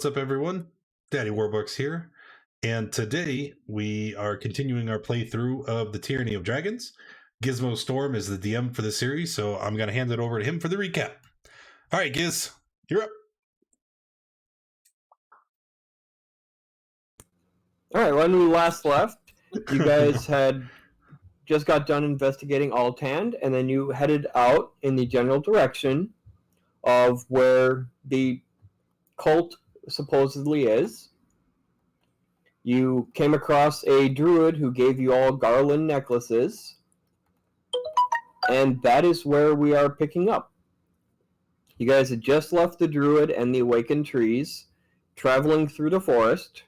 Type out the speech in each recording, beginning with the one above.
What's up, everyone? Daddy Warbucks here, and today we are continuing our playthrough of the Tyranny of Dragons. Gizmo Storm is the DM for the series, so I'm going to hand it over to him for the recap. All right, Giz, you're up. All right, when we last left, you guys had just got done investigating Altan, and then you headed out in the general direction of where the cult supposedly is. You came across a druid who gave you all garland necklaces, and that is where we are picking up. You guys had just left the druid and the awakened trees, traveling through the forest.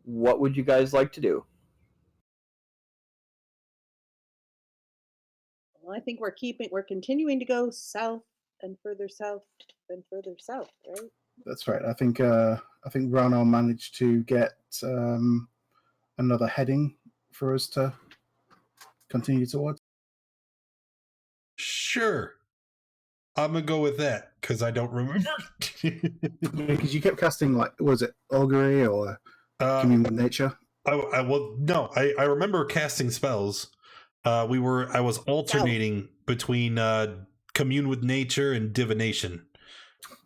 What would you guys like to do? Well, I think we're continuing to go south and further south and further south, right? That's right. I think Rano managed to get another heading for us to continue towards. Sure. I'm going to go with that, because I don't remember. Because you kept casting, was it augury or commune with nature? I remember casting spells. I was alternating between commune with nature and divination.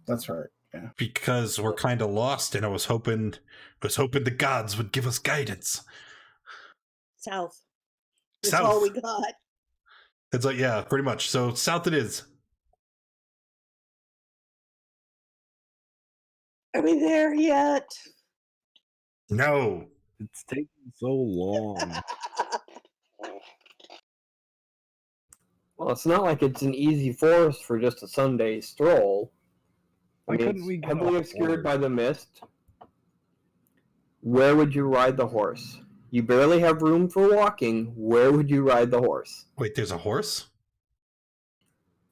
That's right. Yeah. Because we're kind of lost, and I was hoping the gods would give us guidance. South. That's all we got. It's like, yeah, pretty much. So south it is. Are we there yet? No. It's taking so long. Well, it's not like it's an easy forest for just a Sunday stroll. Why couldn't we it's get heavily off obscured board? by the mist. Where would you ride the horse? You barely have room for walking. Where would you ride the horse? Wait, there's a horse?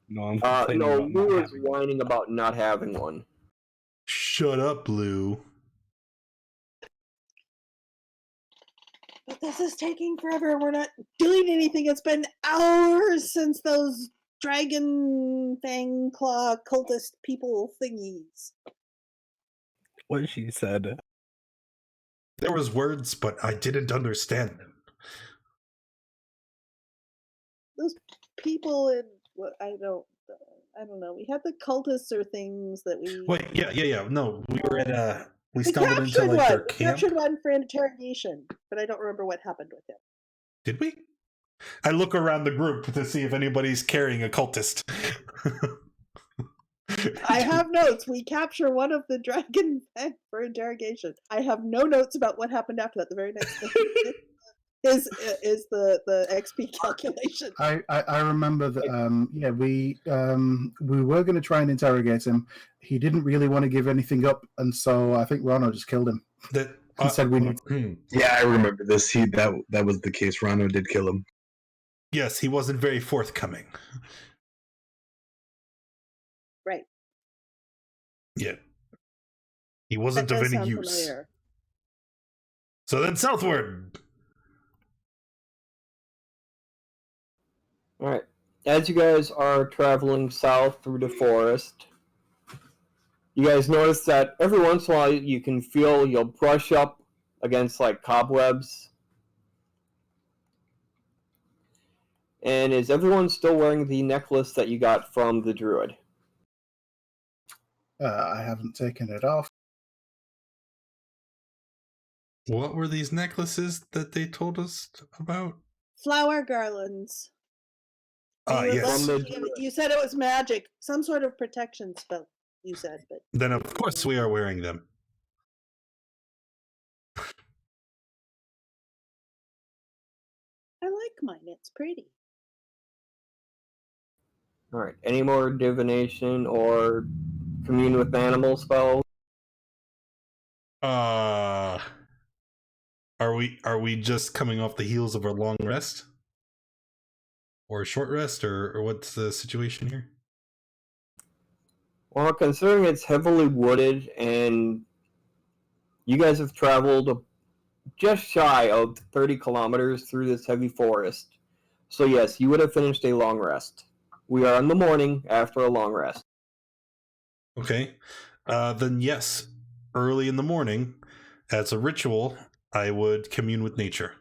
No, I'm complaining no, about Lou not is having whining about not having one. Shut up, Lou. But this is taking forever. We're not doing anything. It's been hours since those dragon fang claw cultist people thingies. what she said. There was words, but I didn't understand them. Those people in I don't know. We had the cultists or things that we Wait, yeah. No, we were at we we stumbled into captured like one. their We camp. captured one for interrogation, but I don't remember what happened with him. Did we? I look around the group to see if anybody's carrying a cultist. I have notes. We capture one of the dragon fang for interrogation. I have no notes about what happened after that. The very next thing is the XP calculation. I remember that. We were going to try and interrogate him. He didn't really want to give anything up, and so I think Rano just killed him. And said we need. Yeah, I remember this. That was the case. Rano did kill him. Yes, he wasn't very forthcoming. Right. Yeah. He wasn't That of does any sound use. familiar. So then southward. All right. As you guys are traveling south through the forest, you guys notice that every once in a while you can feel you'll brush up against like cobwebs. And is everyone still wearing the necklace that you got from the druid? I haven't taken it off. What were these necklaces that they told us about? Flower garlands. Yes. You said it was magic, some sort of protection spell. You said, but Then of course we are wearing them. I like mine. It's pretty. All right. Any more divination or commune with animal spells? Are we just coming off the heels of our long rest? Or a short rest, or what's the situation here? Well, considering it's heavily wooded and you guys have traveled just shy of 30 kilometers through this heavy forest, so yes, you would have finished a long rest. We are in the morning after a long rest. Okay. Then yes. early in the morning, as a ritual, I would commune with nature.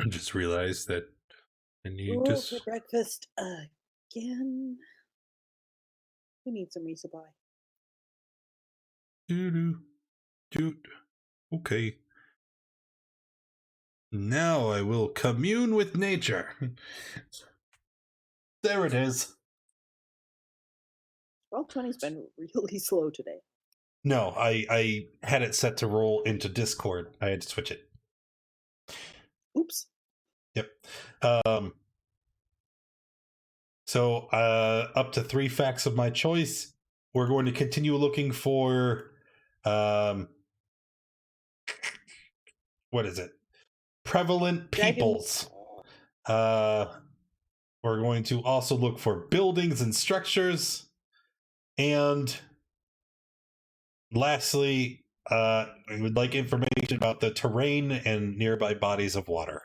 I just realized that I need For breakfast again. We need some resupply. Okay. Now I will commune with nature. There it is. Roll20's been really slow today. No, I had it set to roll into Discord. I had to switch it. Oops. Yep. So up to 3 facts of my choice. We're going to continue looking for what is it? Prevalent peoples. We're going to also look for buildings and structures. And lastly, we would like information about the terrain and nearby bodies of water.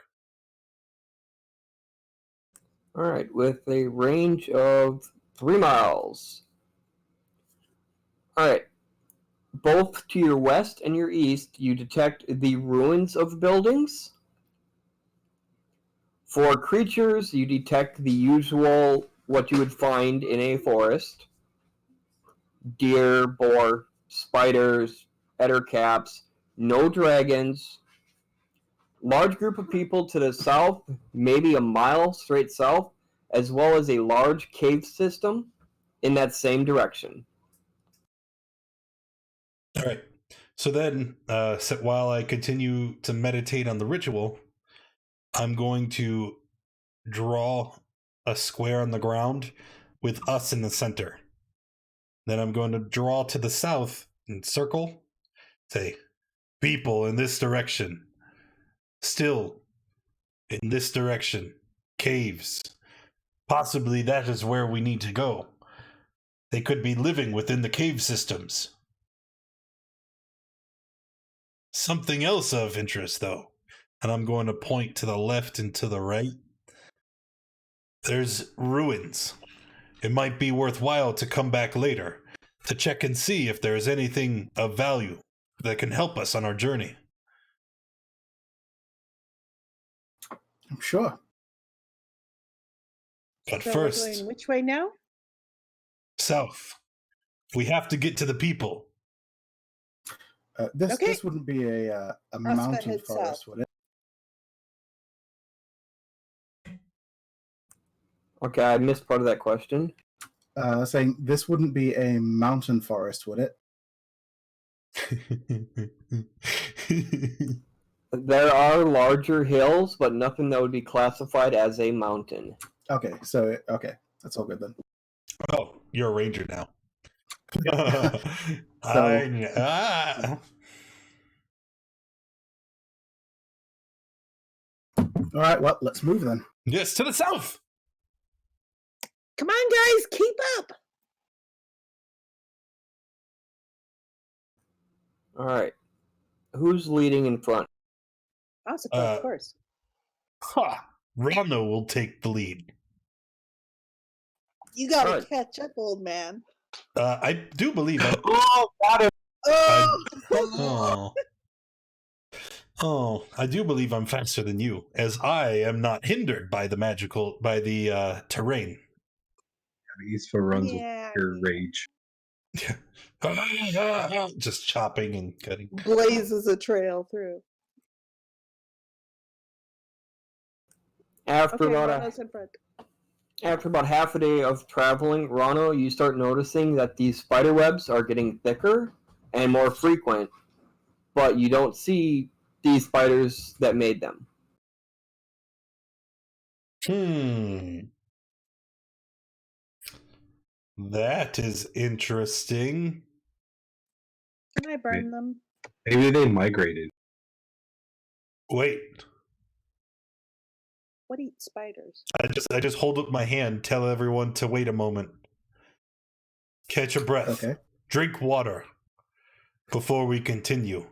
All right, with a range of 3 miles. All right. Both to your west and your east, you detect the ruins of buildings. For creatures, you detect the usual, what you would find in a forest. Deer, boar, spiders, ettercaps, no dragons. Large group of people to the south, maybe a mile straight south, as well as a large cave system in that same direction. All right. So then, while I continue to meditate on the ritual, I'm going to draw a square on the ground with us in the center. Then I'm going to draw to the south and circle, say, people in this direction. Still in this direction. Caves. Possibly that is where we need to go. They could be living within the cave systems. Something else of interest, though, and I'm going to point to the left and to the right. There's ruins. It might be worthwhile to come back later to check and see if there is anything of value that can help us on our journey. I'm sure. But So first, we're going which way now? south. We have to get to the people. This wouldn't be a mountain forest, would it? Okay, I missed part of that question. Saying this wouldn't be a mountain forest, would it? There are larger hills, but nothing that would be classified as a mountain. Okay, that's all good then. Oh, you're a ranger now. All right, well, let's move then. Yes, to the south. Come on, guys, keep up. All right. Who's leading in front? Of course. Rano will take the lead. You gotta catch up, old man. I do believe I... got him! I do believe I'm faster than you, as I am not hindered by the terrain. Isfa runs with pure rage. Just chopping and cutting. Blazes a trail through. After about half a day of traveling, Rano, you start noticing that these spider webs are getting thicker and more frequent, but you don't see these spiders that made them. That is interesting. Can I burn them? Maybe they migrated. Wait. What eats spiders? I just hold up my hand, tell everyone to wait a moment. Catch your breath. Okay. Drink water before we continue.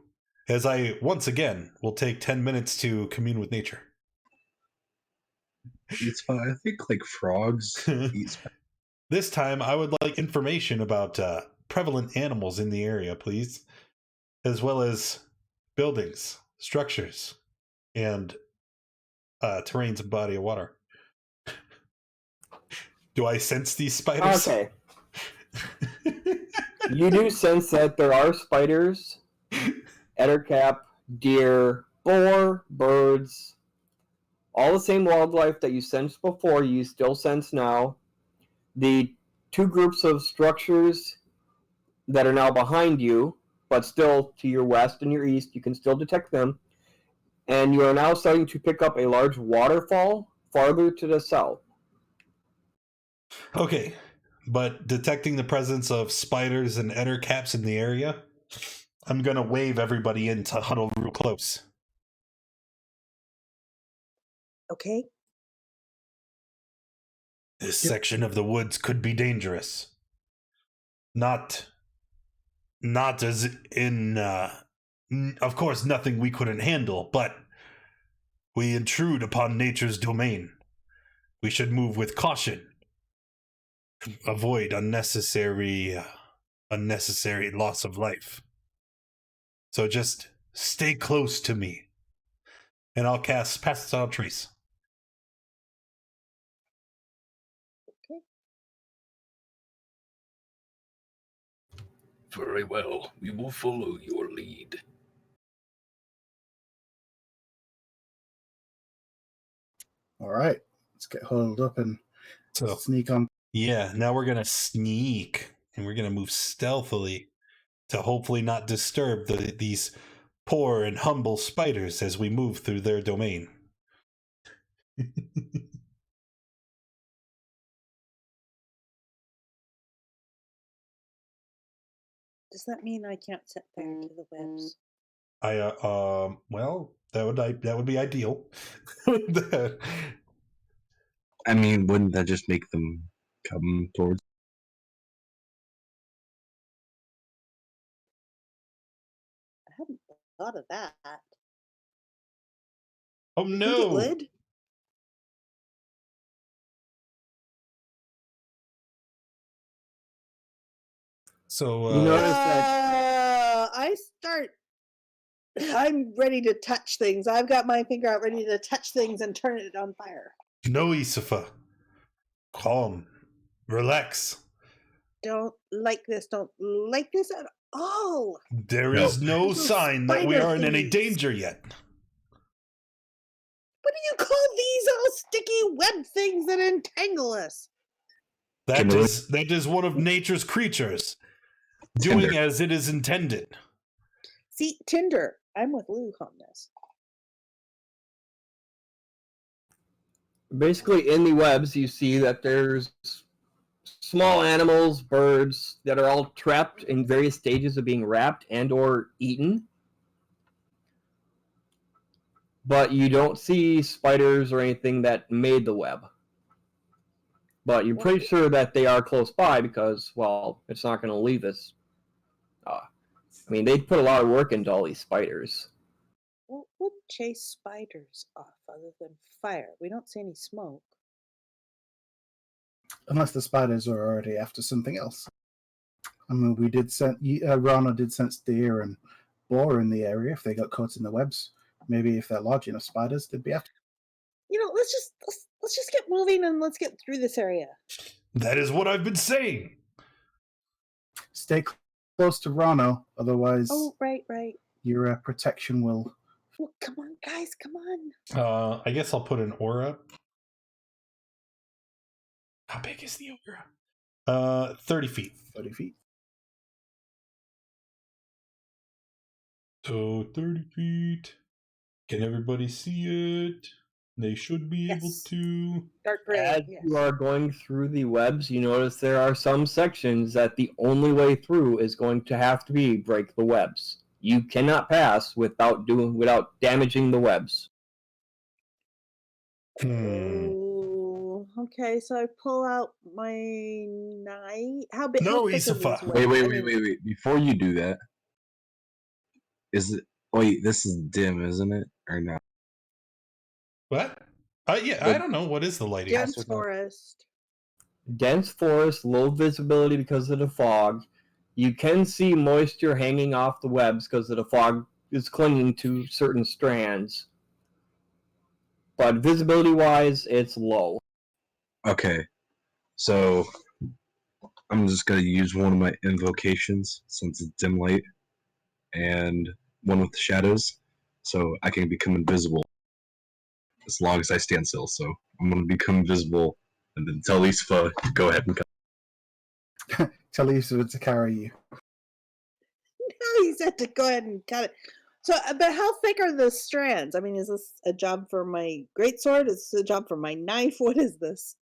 As I, once again, will take 10 minutes to commune with nature. I think like frogs eat spiders. This time, I would like information about prevalent animals in the area, please, as well as buildings, structures, and terrains and body of water. Do I sense these spiders? Okay. You do sense that there are spiders, ettercap, deer, boar, birds, all the same wildlife that you sensed before, you still sense now. The two groups of structures that are now behind you, but still to your west and your east, you can still detect them. And you are now starting to pick up a large waterfall farther to the south. Okay, but detecting the presence of spiders and ettercaps in the area, I'm going to wave everybody in to huddle real close. Okay. This section of the woods could be dangerous. Not as in, of course, nothing we couldn't handle, but we intrude upon nature's domain. We should move with caution. Avoid unnecessary loss of life. So just stay close to me. And I'll pass it on Trace. Very well. We will follow your lead. All right. Let's get huddled up and sneak on. Yeah, now we're going to sneak. And we're going to move stealthily to hopefully not disturb these poor and humble spiders as we move through their domain. Does that mean I can't set fire to the webs? Well, that would be ideal. I mean, wouldn't that just make them come towards? I hadn't thought of that. Oh no! It would. So you notice that I'm ready to touch things. I've got my finger out ready to touch things and turn it on fire. No, Isafa. Calm. Relax. Don't like this at all. There is no sign that we are in any danger yet. What do you call these little sticky web things that entangle us? That is one of nature's creatures, doing as it is intended. See, Tinder. I'm with Luke on this. basically in the webs you see that there's small animals, birds that are all trapped in various stages of being wrapped and or eaten. But you don't see spiders or anything that made the web. But you're pretty sure that they are close by because, well, it's not going to leave us. I mean, they put a lot of work into all these spiders. What would chase spiders off other than fire? We don't see any smoke. Unless the spiders are already after something else. I mean, we did Rana did sense deer and boar in the area if they got caught in the webs. Maybe if they're large enough spiders, they'd be after. You know, let's just get moving and let's get through this area. That is what I've been saying. Stay close to Rana, otherwise. Oh, right. Your protection will. Well, come on, guys, come on. I guess I'll put an aura. How big is the aura? 30 feet. 30 feet. So 30 feet. Can everybody see it? They should be able to. Dark gray. As you are going through the webs, you notice there are some sections that the only way through is going to have to be break the webs. You cannot pass without damaging the webs. Oh, okay, so I pull out my knife. How big? No, he's a Wait. Before you do that, is it? Wait, this is dim, isn't it? Or not? What? Yeah, I don't know. What is the lighting? Yes Dense or no? forest. Dense forest, low visibility because of the fog. You can see moisture hanging off the webs because of the fog is clinging to certain strands. But visibility-wise, it's low. Okay, so I'm just gonna use one of my invocations since it's dim light, and one with the shadows, so I can become invisible as long as I stand still. So I'm gonna become invisible, and then tell Isfa to go ahead and come. Tell Lisa to carry you. No, he said to go ahead and cut it. So, but how thick are the strands? I mean, is this a job for my greatsword? Is this a job for my knife? What is this?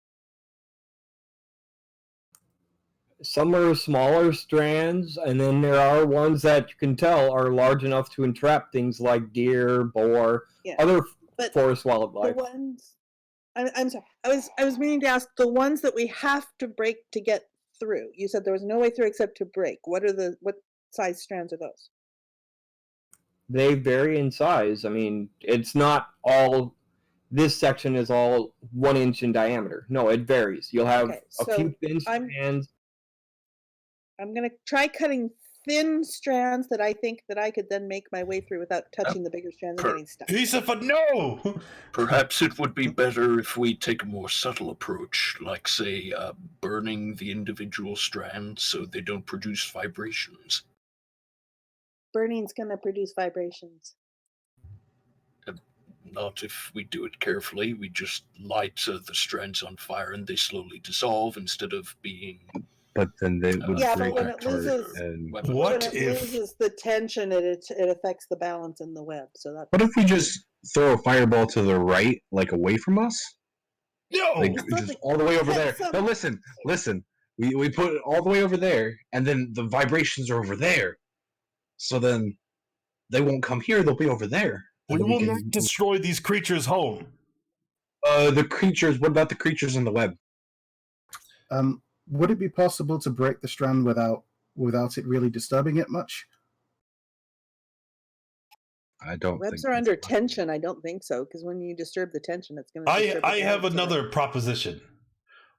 Some are smaller strands, and then there are ones that you can tell are large enough to entrap things like deer, boar, Yeah, other but forest the wildlife. ones I'm sorry. I was meaning to ask the ones that we have to break to get through. You said there was no way through except to break. What size strands are those? They vary in size. I mean, it's not all. This section is all 1 inch in diameter. No, it varies. You'll have Okay, a so few thin I'm strands. I'm gonna try cutting thin strands that I think that I could then make my way through without touching the bigger strands and per- getting stuck. Yusufa, no! Perhaps it would be better if we take a more subtle approach, like, say, burning the individual strands so they don't produce vibrations. Burning's gonna produce vibrations. Not if we do it carefully. We just light the strands on fire and they slowly dissolve instead of being. But then they would Yeah, but break when it apart. loses- And What when it if- loses the tension, it affects the balance in the web. So that. what if we just throw a fireball to the right, like away from us? No! Like You still have just to all the way over there. cut No, some- listen. We put it all the way over there, and then the vibrations are over there. So then they won't come here; they'll be over there. We And then will can- not destroy these creatures' home. The creatures. What about the creatures in the web? Would it be possible to break the strand without it really disturbing it much? I don't. Webs think are under that's possible. tension. I don't think so, because when you disturb the tension, it's going to. I have another proposition.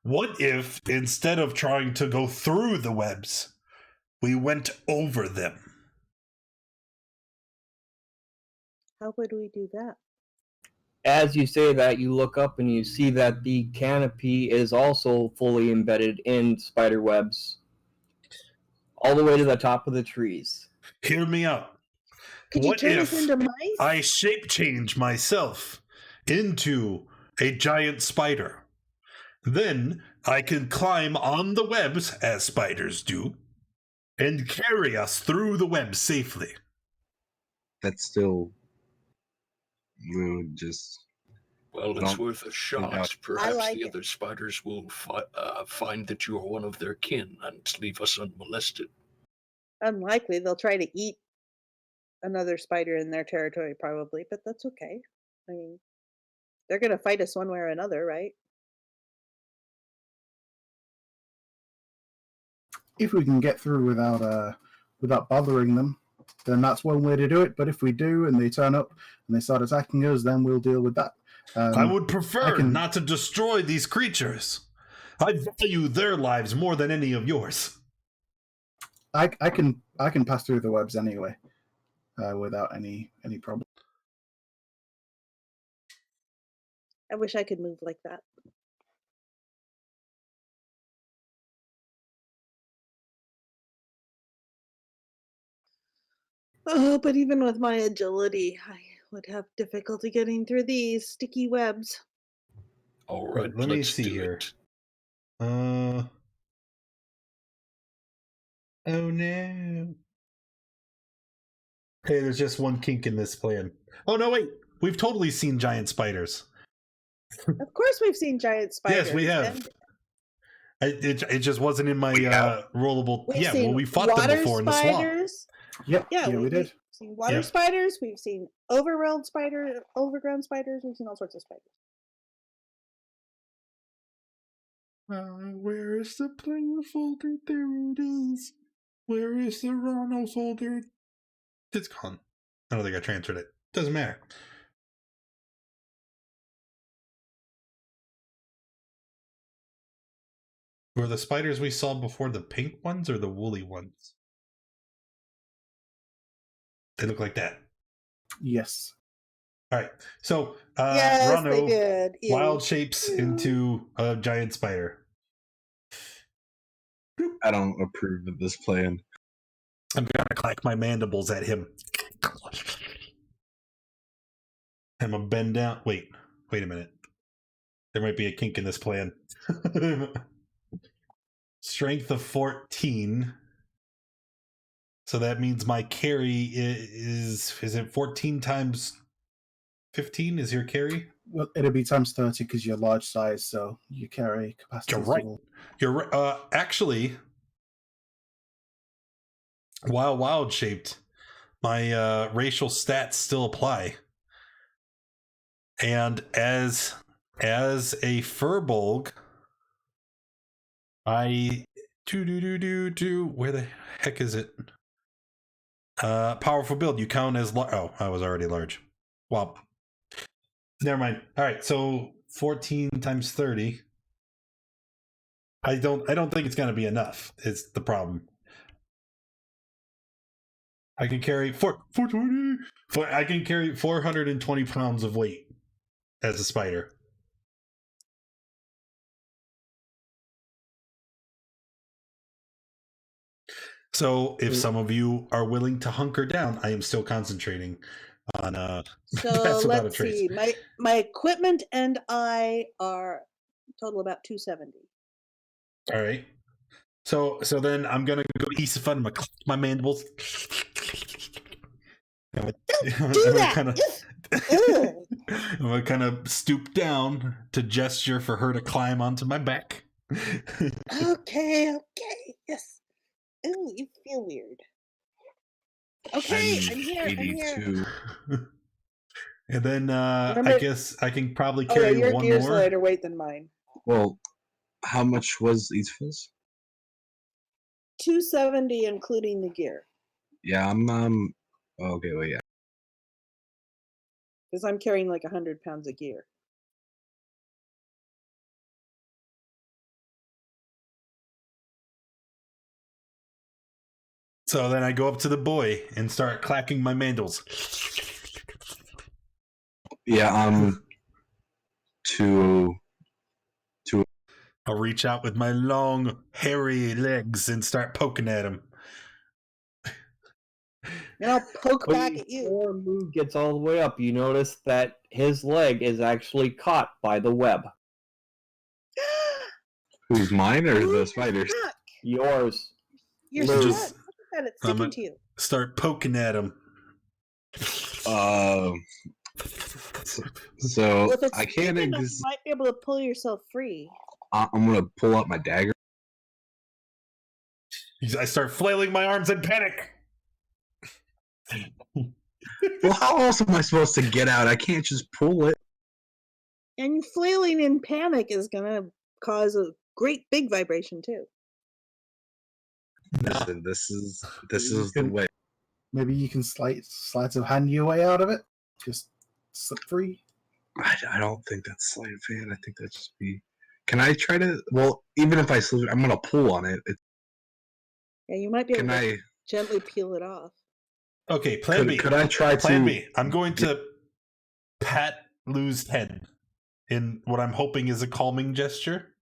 What if, instead of trying to go through the webs, we went over them? How would we do that? As you say that, you look up and you see that the canopy is also fully embedded in spider webs, all the way to the top of the trees. Hear me out. Could you What turn us if into mice? I shape change myself into a giant spider? Then I can climb on the webs, as spiders do, and carry us through the webs safely. That's still. You would just. Well, it's worth a shot. Yeah. Perhaps like the it. other spiders will find that you are one of their kin and leave us unmolested. Unlikely. They'll try to eat another spider in their territory, probably, but that's okay. I mean, they're going to fight us one way or another, right? If we can get through without bothering them, then that's one way to do it. But if we do, and they turn up and they start attacking us, then we'll deal with that. I would prefer can- not to destroy these creatures. I value their lives more than any of yours. I can pass through the webs anyway, without any problem. I wish I could move like that. Oh, but even with my agility, I would have difficulty getting through these sticky webs. All Right, right, let me let's see do here. it. Oh no. Hey, there's just one kink in this plan. Oh no, wait. We've totally seen giant spiders. Of course, we've seen giant spiders. Yes, we have. and It just wasn't in my We have? rollable. We've Yeah, seen well, we fought them water before in the swamp. spiders. Yep, Yeah, we did. We've seen water Yeah. spiders. We've seen overgrown spiders. We've seen all sorts of spiders. Where is the player folder? There it is. Where is the Rano folder? It's gone. I don't think I transferred it. Doesn't matter. Were the spiders we saw before the pink ones or the woolly ones? They look like that. Yes. All right. So, Yes, they Rano did. Ew. wild shapes into a giant spider. I don't approve of this plan. I'm gonna clack my mandibles at him. I'm gonna bend down. Wait a minute. There might be a kink in this plan. Strength of 14. So that means my carry is it 14 times 15 is your carry? Well, it'll be times 30 because you're large size, so your carry capacity You're is right. double. You're right. Actually, while wild shaped, my racial stats still apply. And as a furbolg, I where the heck is it? Powerful build. You count as oh, I was already large. Well, never mind. All right, so 14 times 30. I don't think it's gonna be enough. It's the problem. I can carry 420. I can carry 420 pounds of weight as a spider. So if some of you are willing to hunker down, I am still concentrating on So That's without a let's trace. see. My equipment and I are total about 270. All right. So then I'm gonna go east of my mandibles. Do that! Ugh. I'm gonna kind of stoop down to gesture for her to climb onto my back. Okay. Yes. Ooh, you feel weird. Okay, I'm here. 82. And then I Remember- guess I can probably Oh yeah, carry your one gear's more. lighter weight than mine. Well, how much was each of us? 270 including the gear. Yeah, I'm okay, wait, yeah. Because I'm carrying like 100 pounds of gear. So then I go up to the boy and start clacking my mandals. Yeah, I'll reach out with my long, hairy legs and start poking at him. And I'll poke back at you. Before Moo gets all the way up, you notice that his leg is actually caught by the web. who's mine or Ooh, the you're spiders? stuck. Yours. You're Lou. stuck. Look at that. It's sticking to you. Start poking at him. So Well, if it's I can't. big enough, you might be able to pull yourself free. I'm gonna pull out my dagger. I start flailing my arms in panic. Well, how else am I supposed to get out? I can't just pull it. And flailing in panic is going to cause a great big vibration too. Listen, this is the way. Maybe you can sleight of hand your way out of it. Just slip free. I don't think that's sleight of hand. I think that's just be. Can I try to? Well, even if I slip, I'm gonna pull on it. Yeah, you might be able Can to I? gently peel it off. Okay, plan B. Could I try Plan to? B. I'm going to pat Lou's head in what I'm hoping is a calming gesture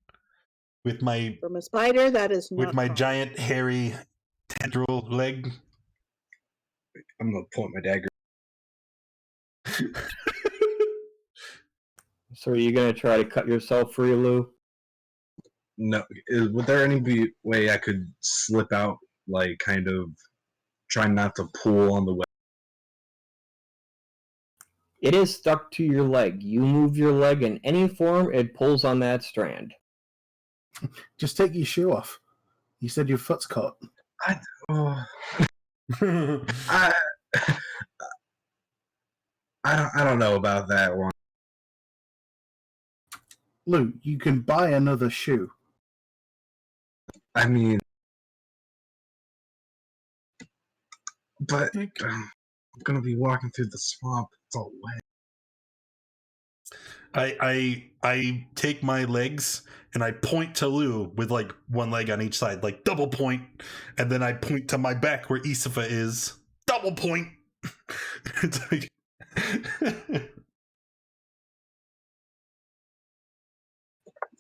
with my From a spider, that is not with my common. giant hairy tendril leg. I'm gonna pull out my dagger. So are you going to try to cut yourself free, Lou? No, would there any way I could slip out, like kind of trying not to pull on the web? It is stuck to your leg. You move your leg in any form, it pulls on that strand. Just take your shoe off. You said your foot's caught. I don't know about that one. Lou, you can buy another shoe. I mean, but I'm gonna be walking through the swamp. It's all wet. I take my legs and I point to Lou with like one leg on each side, like double point, and then I point to my back where Isafa is, double point. It's like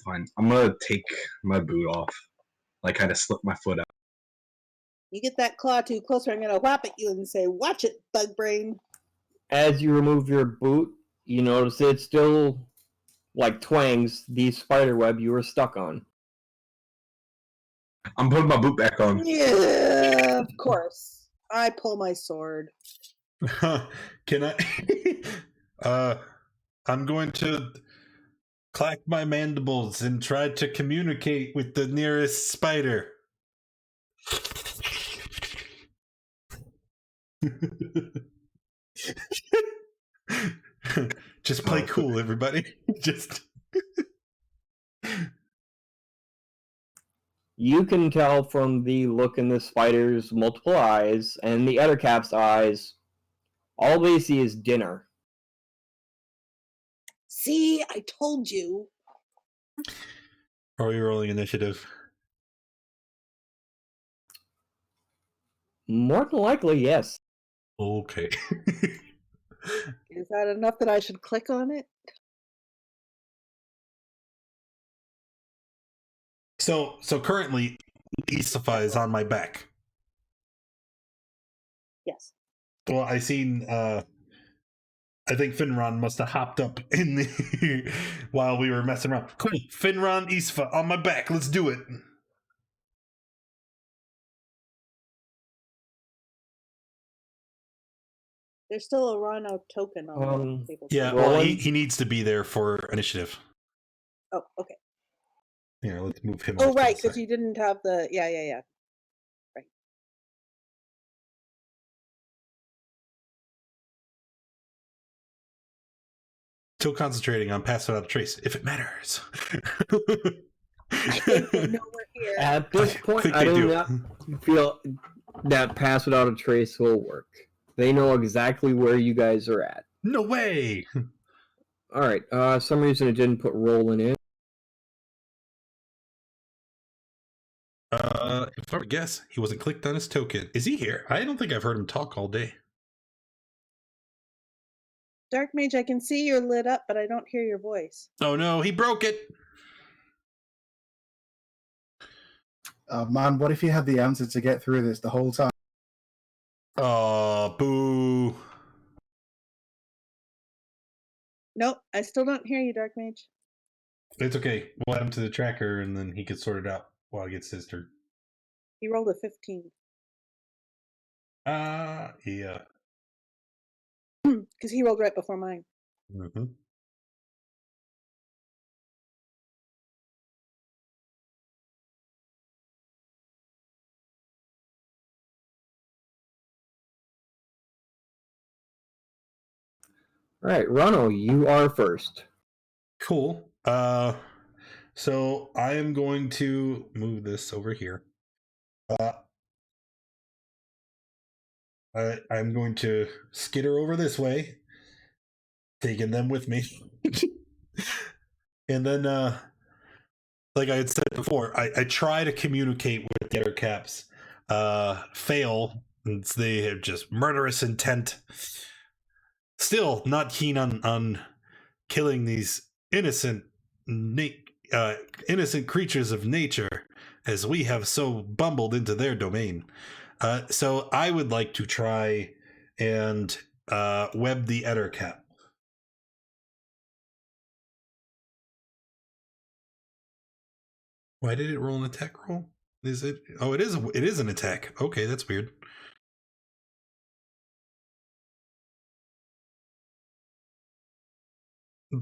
Fine. I'm gonna take my boot off. Like, kind of slip my foot out. You get that claw too close, or I'm gonna whap at you and say, "Watch it, bug brain." As you remove your boot, you notice it still like twangs the spider web you were stuck on. I'm putting my boot back on. Yeah, of course. I pull my sword. Can I? I'm going to clack my mandibles and try to communicate with the nearest spider. Just play cool, everybody. Just. You can tell from the look in the spider's multiple eyes and the other cap's eyes, all they see is dinner. See, I told you. Are we rolling initiative? More than likely, yes. Okay. Is that enough that I should click on it? So currently, Isafa is on my back. Yes. Well, I seen. I think Finron must have hopped up in the while we were messing around. Cool, Finron, Isafa on my back. Let's do it. There's still a Rano token on the table. Yeah, well, he needs to be there for initiative. Oh, okay. Yeah, let's move him. Oh, right, because you didn't have the. Yeah. Right. Still concentrating on pass without a trace, if it matters. I think they know we're here. At this point, I do not feel that pass without a trace will work. They know exactly where you guys are at. No way! Alright, some reason it didn't put rolling in. If I were to guess, he wasn't clicked on his token. Is he here? I don't think I've heard him talk all day. Dark Mage, I can see you're lit up, but I don't hear your voice. Oh no, he broke it! Man, what if you had the answer to get through this the whole time? Oh, boo. Nope, I still don't hear you, Dark Mage. It's okay. We'll add him to the tracker and then he can sort it out while he gets his turn. He rolled a 15. Yeah. Because he rolled right before mine. Mm-hmm. All right, Ronald, you are first. Cool. So I am going to move this over here. I'm going to skitter over this way, taking them with me. And then, like I had said before, I try to communicate with the other caps. Fail. They have just murderous intent. Still not keen on killing these innocent creatures of nature, as we have so bumbled into their domain. So I would like to try and web the Ettercap. Why did it roll an attack roll? Is it? Oh, it is. It is an attack. Okay, that's weird.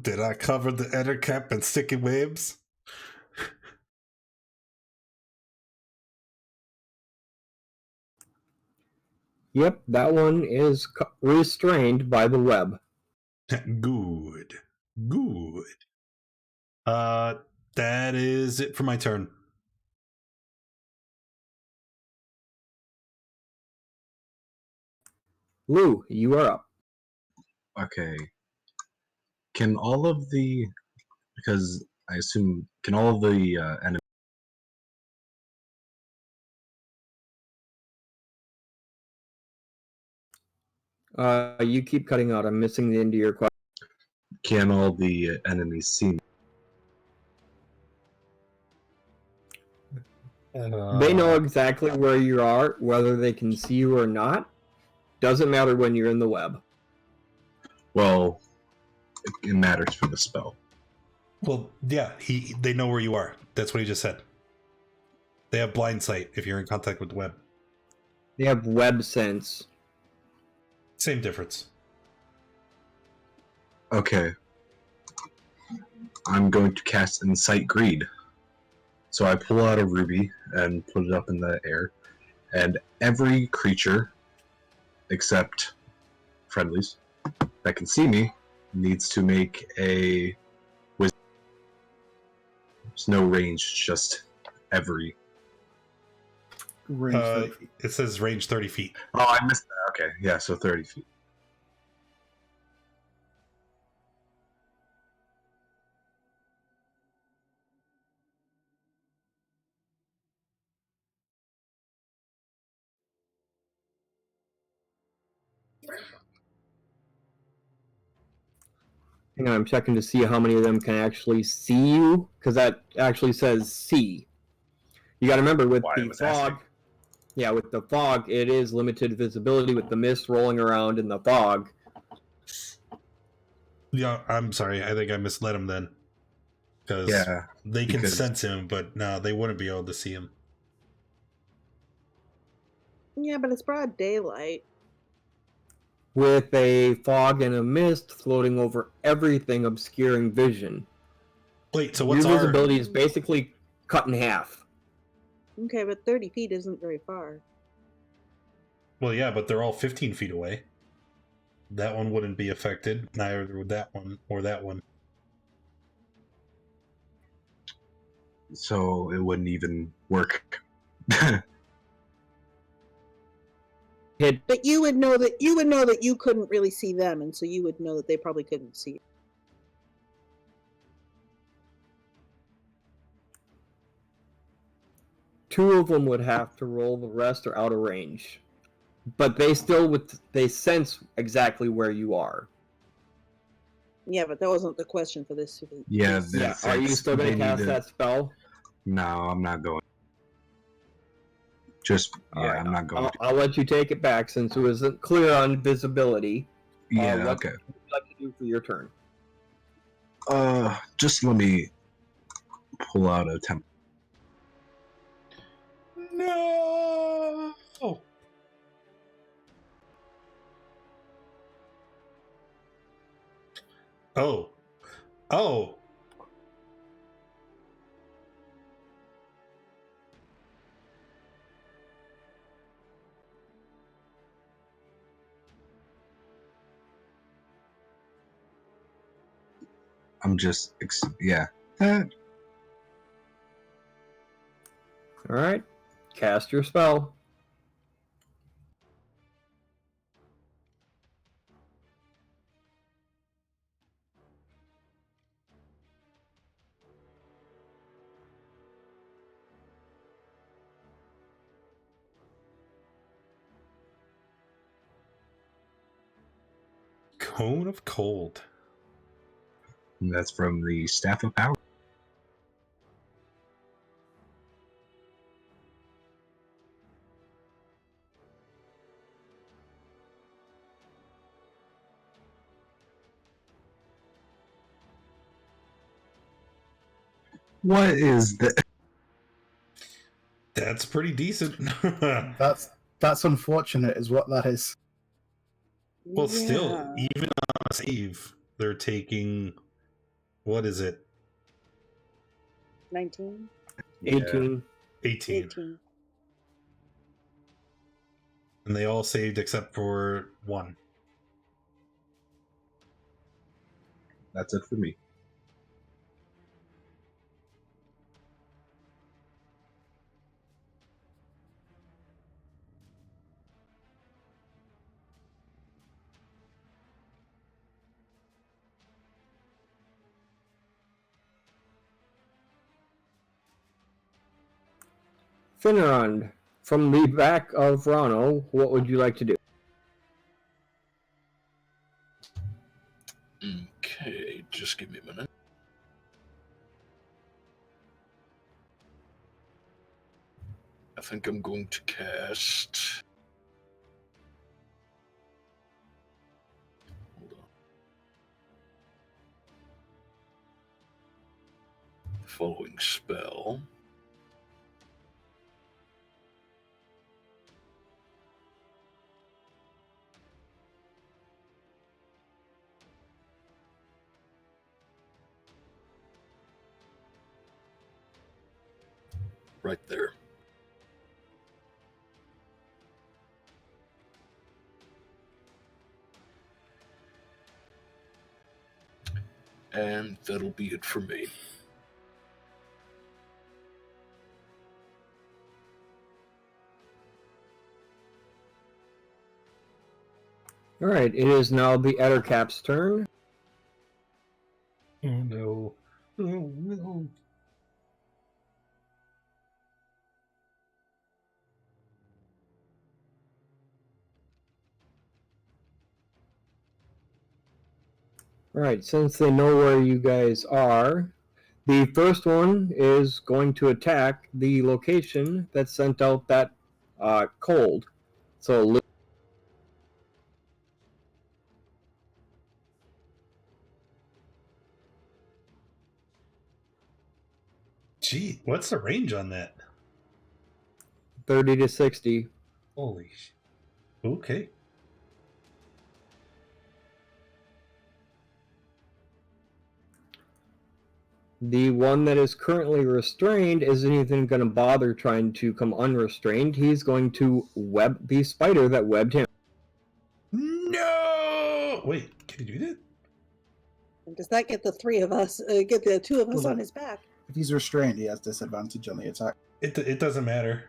Did I cover the Ettercap in sticky webs? Yep, that one is restrained by the web. Good. That is it for my turn. Lou, you are up. Okay. Can all of the, because I assume, can all of the enemies? You keep cutting out. I'm missing the end of your question. Can all the enemies see me? They know exactly where you are, whether they can see you or not. Doesn't matter when you're in the web. Well, it matters for the spell. Well, yeah, they know where you are. That's what he just said. They have blind sight if you're in contact with the web. They have web sense. Same difference. Okay. I'm going to cast Incite Greed. So I pull out a ruby and put it up in the air, and every creature, except friendlies, that can see me needs to make a wisdom. There's no range, just every. Range 30 feet. It says range 30 feet. Oh, I missed that. Okay, yeah, so 30 feet. Hang on, I'm checking to see how many of them can actually see you, because that actually says see. You got to remember with Why I the was fog. asking. Yeah, with the fog, it is limited visibility with the mist rolling around in the fog. Yeah, I'm sorry. I think I misled him then. Yeah, they can because- sense him, but no, they wouldn't be able to see him. Yeah, but it's broad daylight. With a fog and a mist floating over everything, obscuring vision. Wait, so Your what's our... visibility is basically cut in half. Okay, but 30 feet isn't very far. Well, yeah, but they're all 15 feet away. That one wouldn't be affected. Neither would that one or that one. So it wouldn't even work. But you would know that you couldn't really see them, and so you would know that they probably couldn't see you. Two of them would have to roll, the rest are out of range. But they sense exactly where you are. Yeah, but that wasn't the question for this. Yeah, Yeah, are you still going to cast that spell? No, I'm not going. Just, yeah, Alright, I'm not going to. I'll let you take it back since it wasn't clear on visibility. Yeah, What okay. would you like to do for your turn? Just let me pull out a temp. No! Oh. Oh. I'm just, yeah. Alright, cast your spell. Cone of Cold. And that's from the Staff of Power. What is that? That's pretty decent. That's unfortunate, is what that is. Well, still, Yeah. even on a save, they're taking... What is it? 19? 18. 18. 18. And they all saved except for one. That's it for me. Finrond, from the back of Rano, what would you like to do? Okay, just give me a minute. I think I'm going to cast. Hold on. The following spell. Right there. And that'll be it for me. All right, it is now the Ettercap's turn. Oh no. Oh no. All right, since they know where you guys are, the first one is going to attack the location that sent out that cold. So Gee, what's the range on that? 30 to 60. Holy okay. The one that is currently restrained isn't even going to bother trying to come unrestrained. He's going to web the spider that webbed him. No! Wait, can you do that? And does that get the three of us, get the two of us Well, on his back? If he's restrained, he has disadvantage on the attack. It doesn't matter.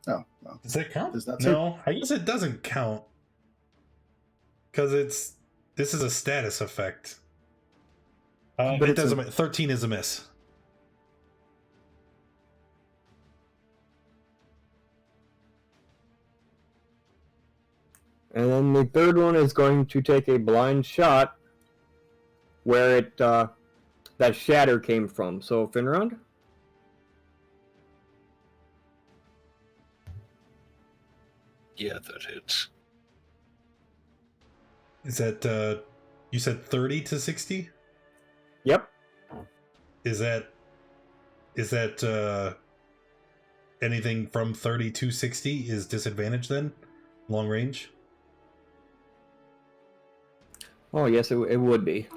Oh, well. Does that count? Does that No, I guess it doesn't count. Because this is a status effect. But it it's doesn't a- matter. 13 is a miss. And then the third one is going to take a blind shot where it that shatter came from. So Finrond? Yeah, that hits. Is that you said 30 to 60? Yep. Is that anything from 30 to 60 is disadvantage then? Long range? Oh, yes, it would be.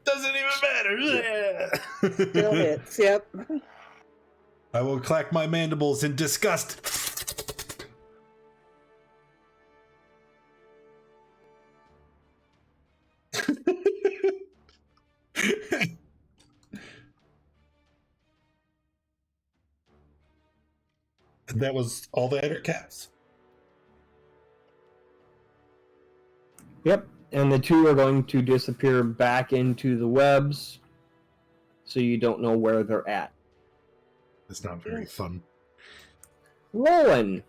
Doesn't even matter. Still hits, yep. I will clack my mandibles in disgust. That was all the header caps. Yep. And the two are going to disappear back into the webs, so you don't know where they're at. It's not very fun. Roland.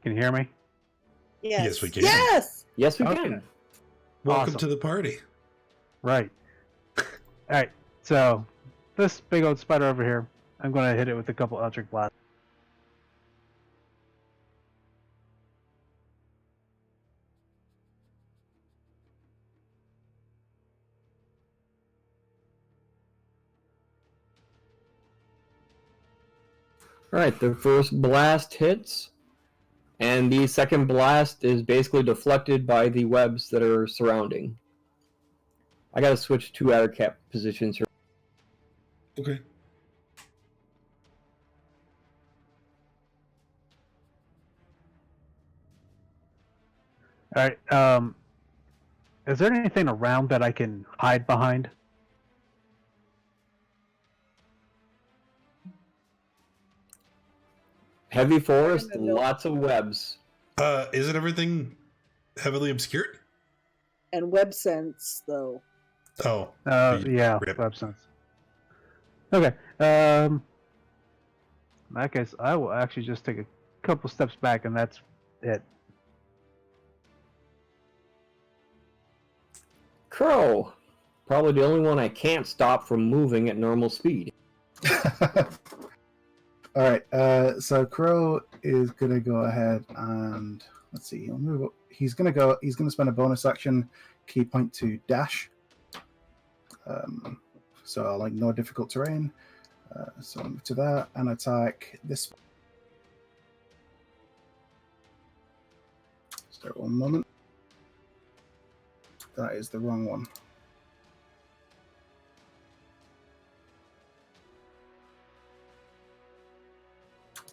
Can you hear me? Yes. Yes, we can. Yes! Yes, we Okay. can. Welcome Awesome. to the party. Right. All right. So this big old spider over here, I'm going to hit it with a couple electric blasts. All right, the first blast hits, and the second blast is basically deflected by the webs that are surrounding. I gotta switch two outer cap positions here. Okay. All right. Is there anything around that I can hide behind? Heavy forest, lots of webs. Isn't everything heavily obscured? And web sense, though. Oh. Yeah, Rip. web sense. Okay. In that case, I will actually just take a couple steps back, and that's it. Crow. Probably the only one I can't stop from moving at normal speed. All right. So Crow is gonna go ahead and let's see. He'll move up. He's gonna spend a bonus action key point to dash. So I'll ignore difficult terrain. So I'll move to that and attack this. Start 1 moment. That is the wrong one.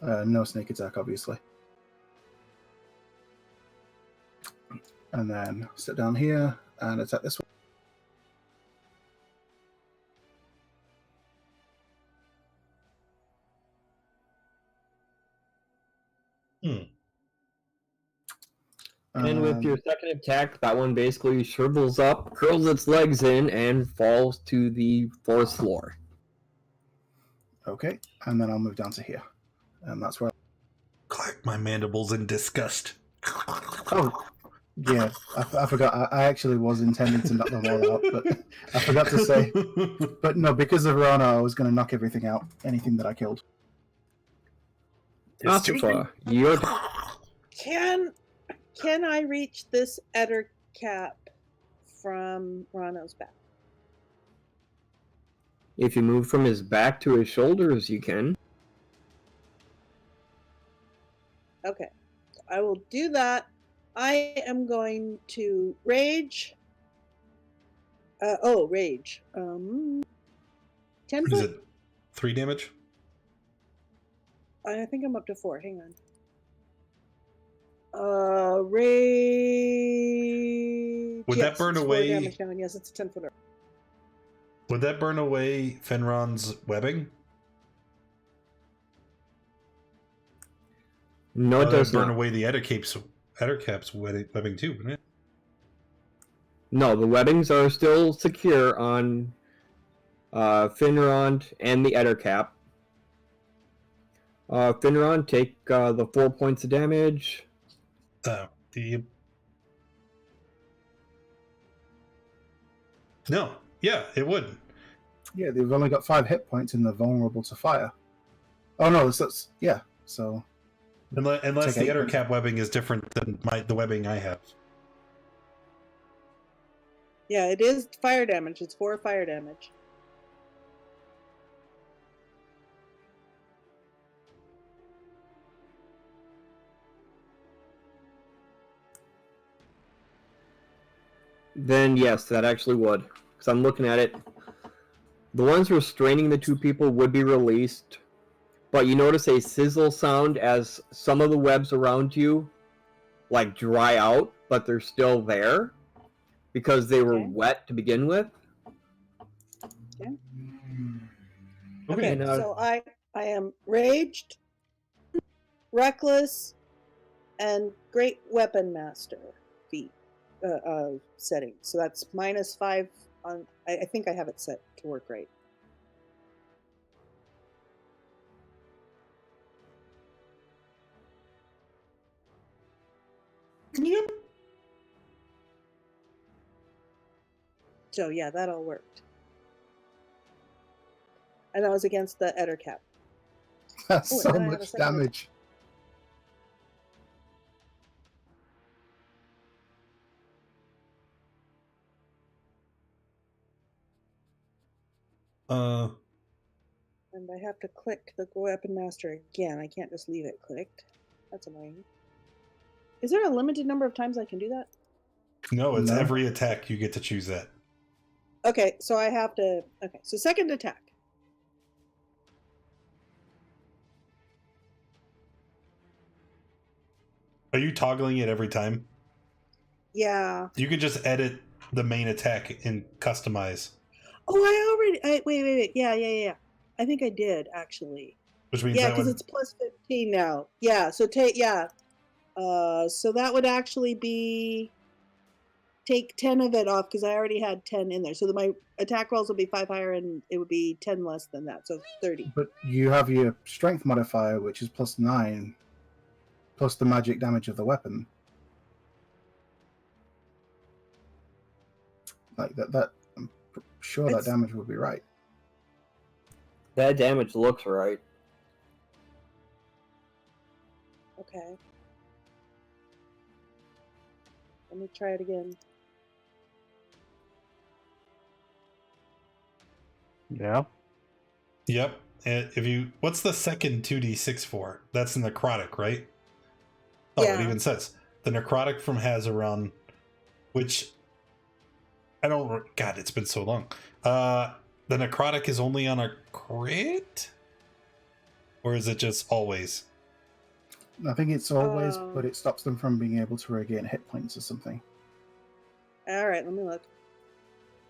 No sneak attack, obviously. And then sit down here and attack this one. And with your second attack, that one basically shrivels up, curls its legs in, and falls to the forest floor. Okay, and then I'll move down to here. And that's where... Clack my mandibles in disgust. Oh, yeah, I forgot. I actually was intending to knock them all out, but I forgot to say. But no, because of Rana, I was going to knock everything out. Anything that I killed. Mustafa, Can I reach this Eder cap from Rano's back? If you move from his back to his shoulders, you can. Okay, I will do that. I am going to rage. Rage. 10 Is foot? it 3 damage? I think I'm up to 4. Hang on. Rage. Would that burn it's 4 away? damage now, and yes, it's a 10-footer. Would that burn away Fenron's webbing? No, it does burn not. away the Ettercap's webbing too, wouldn't it? No, the webbings are still secure on Finrond and the Ettercap. Finrond, take the 4 points of damage. No. Yeah, it would. Yeah, they've only got 5 hit points and they're vulnerable to fire. Oh no, that's yeah. So unless the Take 8 Ettercap webbing is different than the webbing I have. Yeah, it is fire damage. It's 4 fire damage. Then yes, that actually would. Because I'm looking at it. The ones restraining the 2 people would be released. But you notice a sizzle sound as some of the webs around you like dry out, but they're still there because they were wet to begin with. Okay, now- so I am raged, reckless, and great weapon master feat setting. So that's -5 on. I think I have it set to work right. Yep. So yeah, that all worked. And that was against the Ettercap. that's Oh, so and I have a much second damage. And I have to click the weapon master again. I can't just leave it clicked. That's annoying. Is there a limited number of times I can do that? No, it's No. every attack you get to choose that. Okay, so I have to. Okay, so second attack. Are you toggling it every time? Yeah. You could just edit the main attack and customize. Oh, wait. Yeah. I think I did actually. Which means Yeah, that because would... it's plus 15 now. Yeah, so take So that would actually be take 10 of it off because I already had 10 in there. So my attack rolls would be 5 higher and it would be 10 less than that. So 30. But you have your strength modifier, which is +9, plus the magic damage of the weapon. Like that I'm sure that damage would be right. That damage looks right. Okay. Let me try it again. Yeah. Yep. And if you, what's the second 2d6 for? That's the necrotic, right? Oh, Yeah. it even says the necrotic from Hazaron, which I don't. God, it's been so long. The necrotic is only on a crit, or is it just always? I think it's always, but it stops them from being able to regain hit points or something. All right, let me look.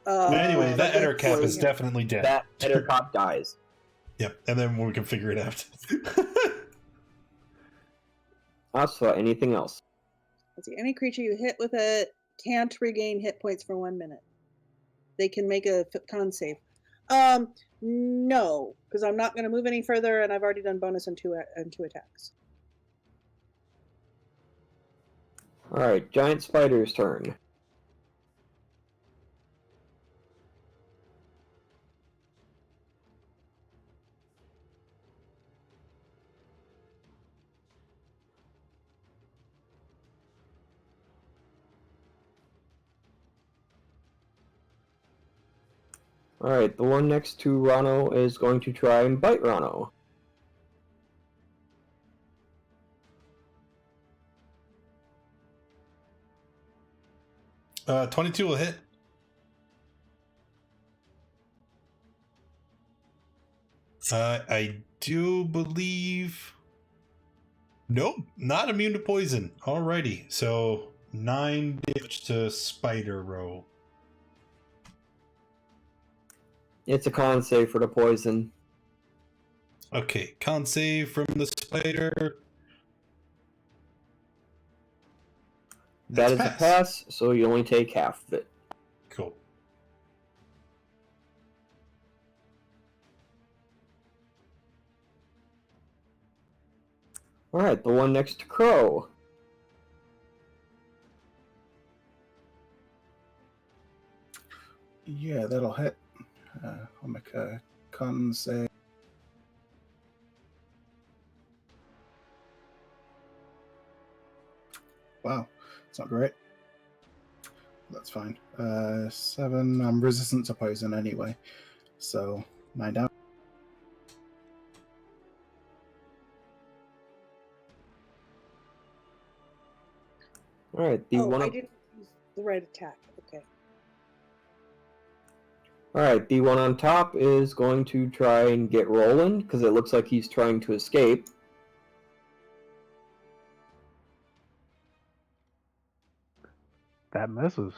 Anyway, that that's Ettercap is like- definitely dead. That Ettercop dies. Yep, and then we can figure it out. Also, anything else? Let's see. Any creature you hit with it can't regain hit points for 1 minute. They can make a con save. No, because I'm not going to move any further, and I've already done bonus on two attacks. All right, giant spider's turn. All right, the one next to Rano is going to try and bite Rano. Uh, 22 will hit. I do believe. Nope, not immune to poison. Alrighty, so 9 damage to Spider Row. It's a con save for the poison. Okay, con save from the spider. That is That's a pass, so you only take half of it. Cool. All right, the one next to Crow. Yeah, that'll hit. I'll make a con save. Wow, it's not great. That's fine. 7. I'm resistant to poison anyway, so 9 down. All right, the one I up. didn't use the right attack. Okay. All right, the one on top is going to try and get Roland because it looks like he's trying to escape. That misses.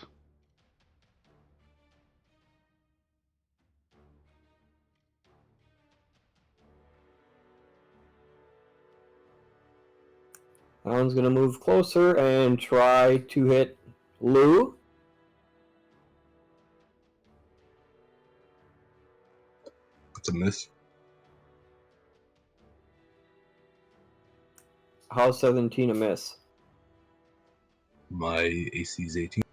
That one's going to move closer and try to hit Lou. That's a miss. How's 17 a miss? My AC is 18.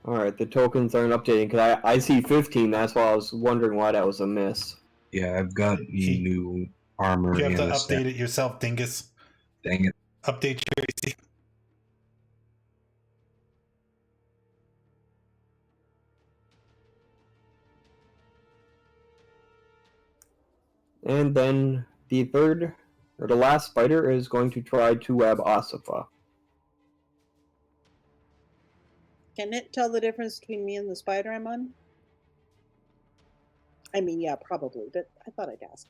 All right, the tokens aren't updating because I see 15. That's why I was wondering why that was a miss. Yeah, I've got new armor. You have to and a update staff. it yourself, dingus. Dang it. Update your AC. And then the third, or the last spider, is going to try to web Asifa. Can it tell the difference between me and the spider I'm on? I mean, yeah, probably, but I thought I'd ask.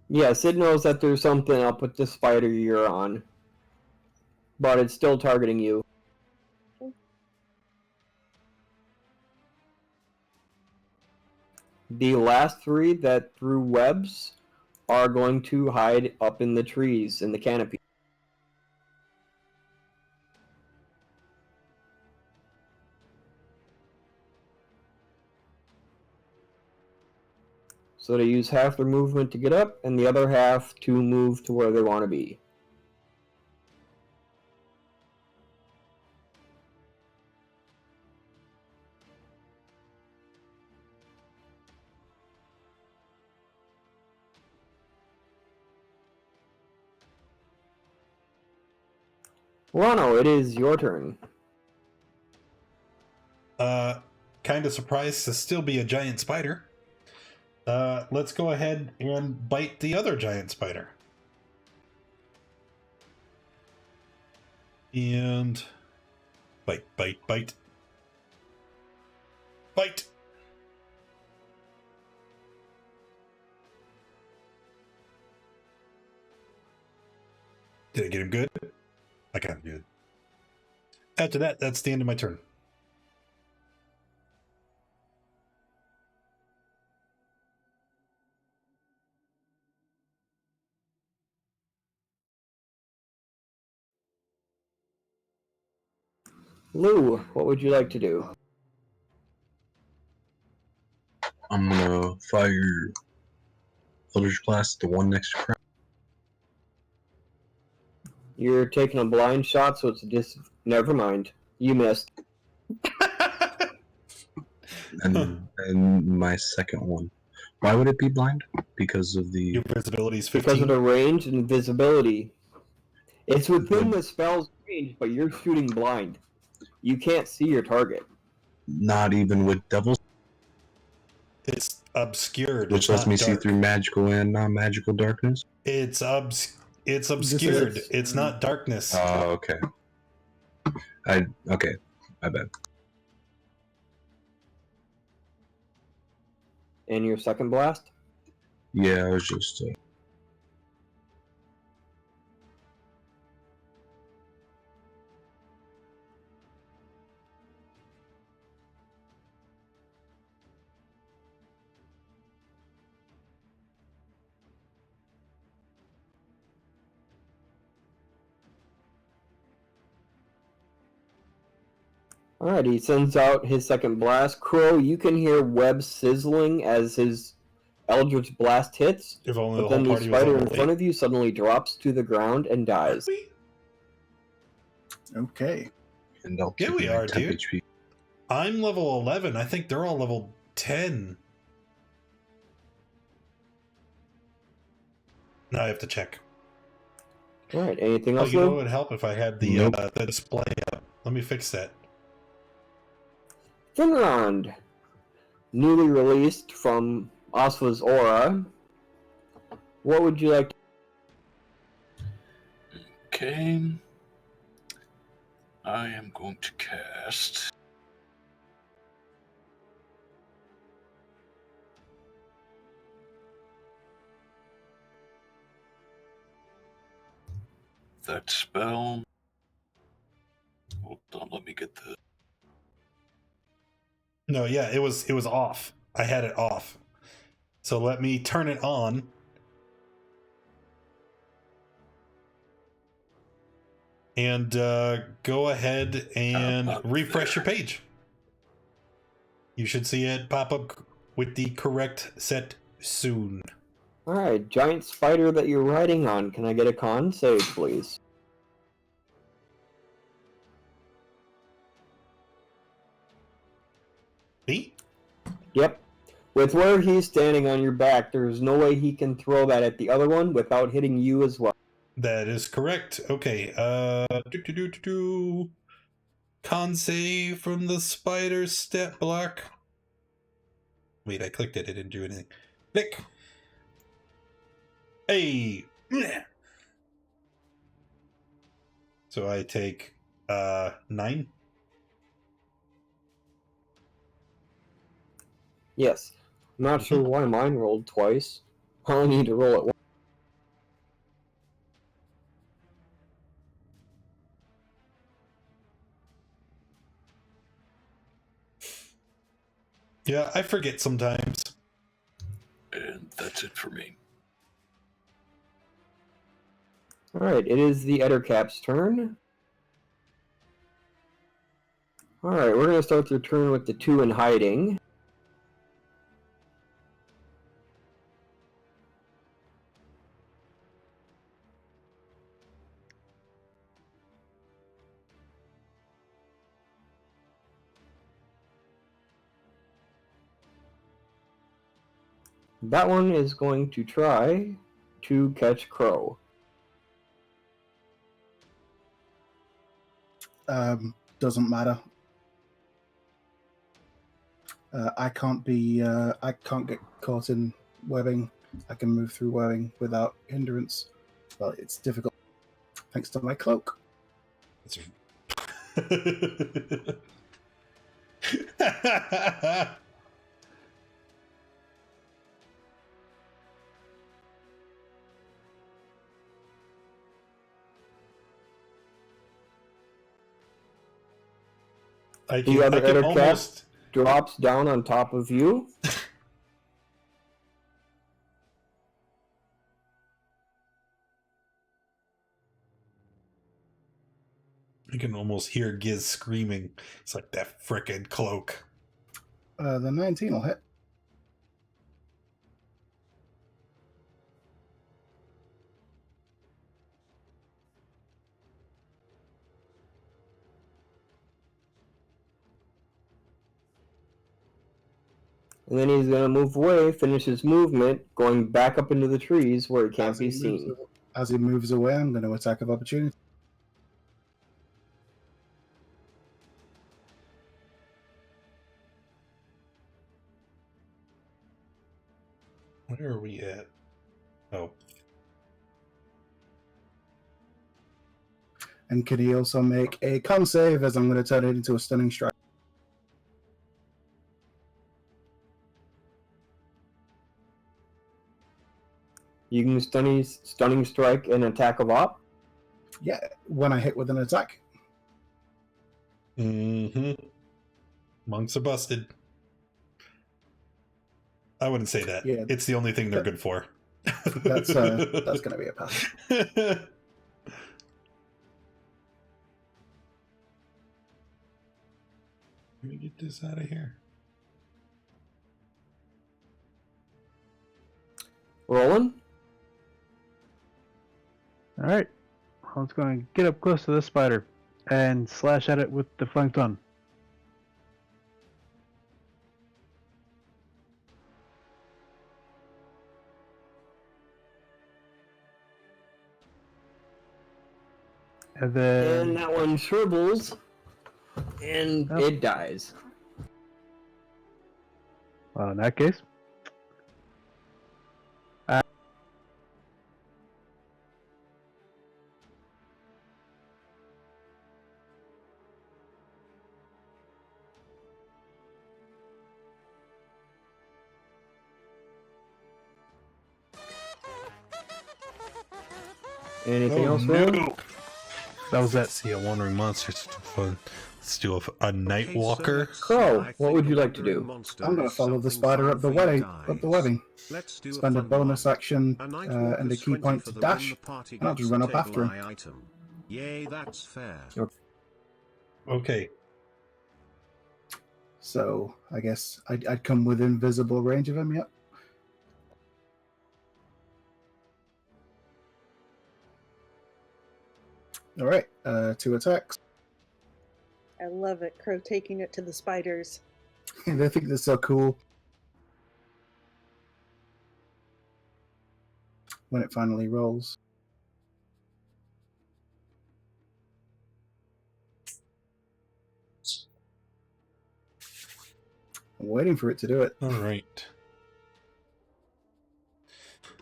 Yes, it knows that there's something up with the spider you're on, but it's still targeting you. The last 3 that threw webs are going to hide up in the trees in the canopy. So they use half their movement to get up, and the other half to move to where they want to be. Rano, it is your turn. Kind of surprised to still be a giant spider. Let's go ahead and bite the other giant spider. And bite, bite, bite. Bite! Did I get him good? I got him good. After that, that's the end of my turn. Lou, what would you like to do? I'm gonna fire Eldritch Blast, the one next to Crown. You're taking a blind shot, so it's never mind. You missed. And my second one. Why would it be blind? Because of the... Your visibility is 15. Because of the range and visibility. It's within the spell's range, but you're shooting blind. You can't see your target. Not even with Devil's... It's obscured. Which lets me see through magical and non-magical darkness? It's obscured. It's not darkness. Oh, okay. Okay, my bad. And your second blast? Yeah, I was just... Alright, he sends out his second blast. Crow, you can hear web sizzling as his Eldritch Blast hits, If only but the then whole the party was spider on in front of you suddenly drops to the ground and dies. Okay. And I'll Yeah, keep we my are, 10 dude. HP. I'm level 11. I think they're all level 10. Now I have to check. Alright, anything Oh, else, you know Lou? what would help if I had the Nope. the display up. Let me fix that. Finrond, newly released from Aswa's Aura. What would you like to... Okay. I am going to cast that spell. Hold on, let me get the... No, yeah, it was off. I had it off. So let me turn it on. And go ahead and refresh your page. You should see it pop up with the correct set soon. Alright, giant spider that you're riding on. Can I get a con save, please? Me? Yep. With where he's standing on your back, there's no way he can throw that at the other one without hitting you as well. That is correct. Okay. Con save from the spider stat block. Wait, I clicked it. It didn't do anything. Click. Hey. So I take 9. Yes. I'm not sure why mine rolled twice. I only need to roll it once. Yeah, I forget sometimes. Alright, it is the Ettercap's turn. Alright, we're going to start their turn with the 2 in hiding. That one is going to try to catch Crow. Doesn't matter. I can't get caught in webbing. I can move through webbing without hindrance. Well, it's difficult thanks to my cloak. The other Ettercap drops down on top of you. I can almost hear Giz screaming. It's like that frickin' cloak. The 19 will hit. And then he's going to move away, finish his movement, going back up into the trees where he can't be seen. As he moves away, I'm going to attack of opportunity. Where are we at? Oh. And can he also make a con save as I'm going to turn it into a stunning strike? You can stunning strike and attack of op. Yeah, when I hit with an attack. Mm-hmm. Monks are busted. I wouldn't say that. Yeah, it's the only thing they're good for. That's going to be a pass. Let me get this out of here. Rolling. Alright. I was going to get up close to the spider and slash at it with the flanked one. And then... And that one shrivels. And it dies. Well, in that case... Anything else, Roland? No. That was it. See a wandering monster. Let's do a night walker. Crow, what would you like to do? I'm going to follow the spider up the webbing. Spend a bonus action and a key point to dash, and I'll just run up after him. Yay, that's fair. Okay. So I guess I'd come within visible range of him. Yep. All right, 2 attacks. I love it. Crow taking it to the spiders. They think they're so cool. When it finally rolls. I'm waiting for it to do it. All right.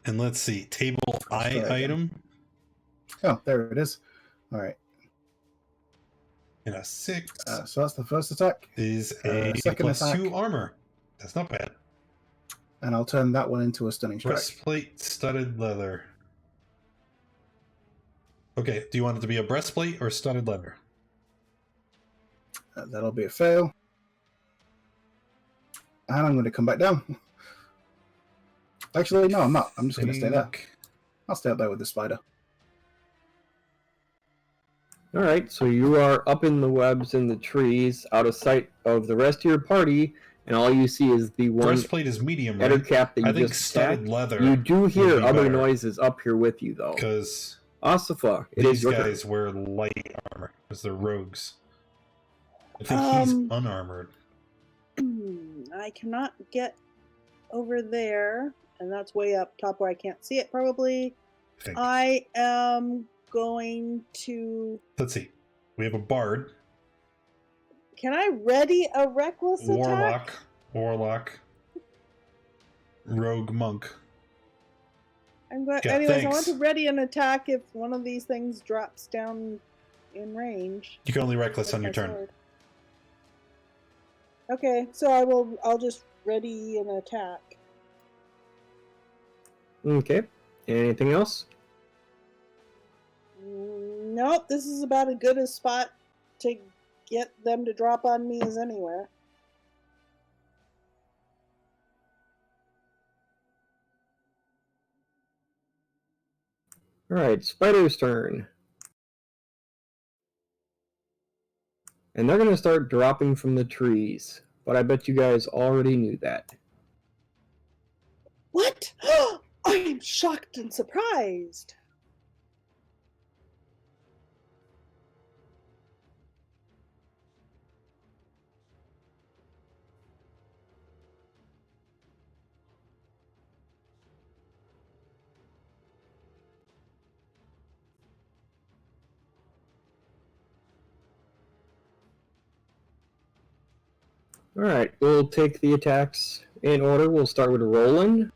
And let's see. Table I item. Oh, there it is. All right. And a 6. So that's the first attack. Is a second plus attack. 2 armor. That's not bad. And I'll turn that one into a stunning strike. Breastplate, studded leather. Okay, do you want it to be a breastplate or studded leather? That'll be a fail. And I'm going to come back down. Actually, no, I'm not. I'm just going to stay there. I'll stay up there with the spider. All right, so you are up in the webs in the trees, out of sight of the rest of your party, and all you see is the one Breastplate is medium, right? ettercap that you I think just studded attacked. leather. You do hear be other better. noises up here with you, though. Because Asifa, it is these your guys turn. wear light armor because they're rogues. I think he's unarmored. I cannot get over there, and that's way up top where I can't see it probably. I think. I am going to... Let's see. We have a bard. Can I ready a reckless Warlock. attack? Warlock. Rogue monk. Anyways, thanks. I want to ready an attack if one of these things drops down in range. You can only reckless with on your my turn. sword. Okay, so I'll just ready an attack. Okay. Anything else? Nope, this is about as good a spot to get them to drop on me as anywhere. All right, Spider's turn. And they're going to start dropping from the trees. But I bet you guys already knew that. What? I am shocked and surprised. All right, we'll take the attacks in order. We'll start with Roland.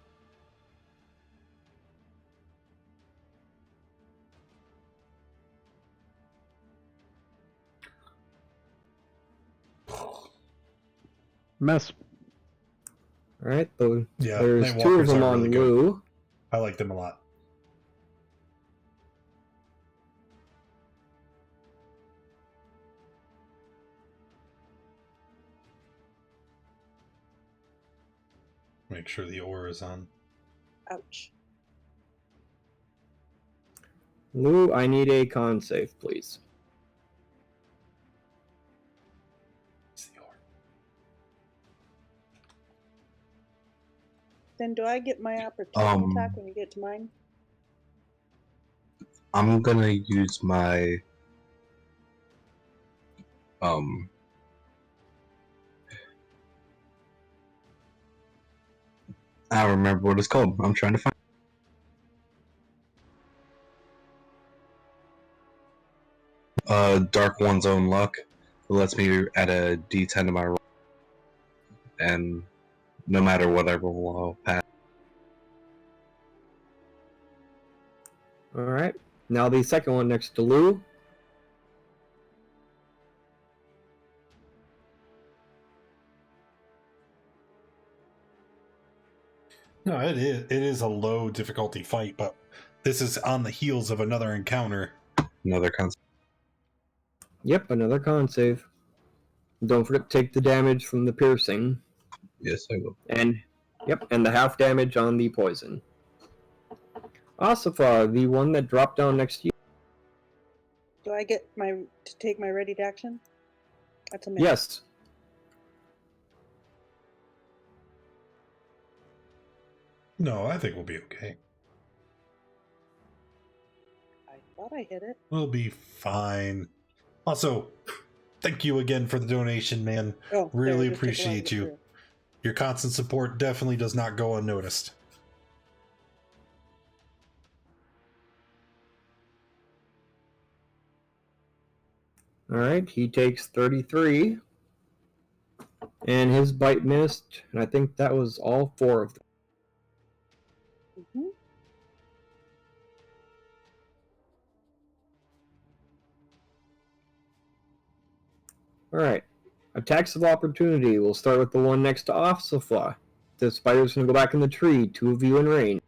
Mess. All right, so Yeah, there's Night two of Walkers them are on really good. Lou. I like them a lot. Make sure the ore is on. Ouch. Lou, I need a con save, please. It's the ore. Then do I get my opportunity attack when you get to mine? I'm gonna use my I don't remember what it's called. I'm trying to find. Dark One's Own Luck. It lets me add a D10 to my roll, and no matter what I roll, I'll pass. All right, now the second one next to Lou. No, it is a low difficulty fight, but this is on the heels of another encounter. Another concept. Yep, another con save. Don't forget to take the damage from the piercing. Yes, I will. And, yep, and the half damage on the poison. Asifa, the one that dropped down next to you. Do I get to take my ready to action? That's a minute. Yes. No, I think we'll be okay. I thought I hit it. We'll be fine. Also, thank you again for the donation, man. Oh, Really just took a while to appreciate get you. through. Your constant support definitely does not go unnoticed. All right, he takes 33. And his bite missed, and I think that was all 4 of them. Mm-hmm. All right, attacks of opportunity. We'll start with the one next to Asifa. The spider's going to go back in the tree. 2 of you in range.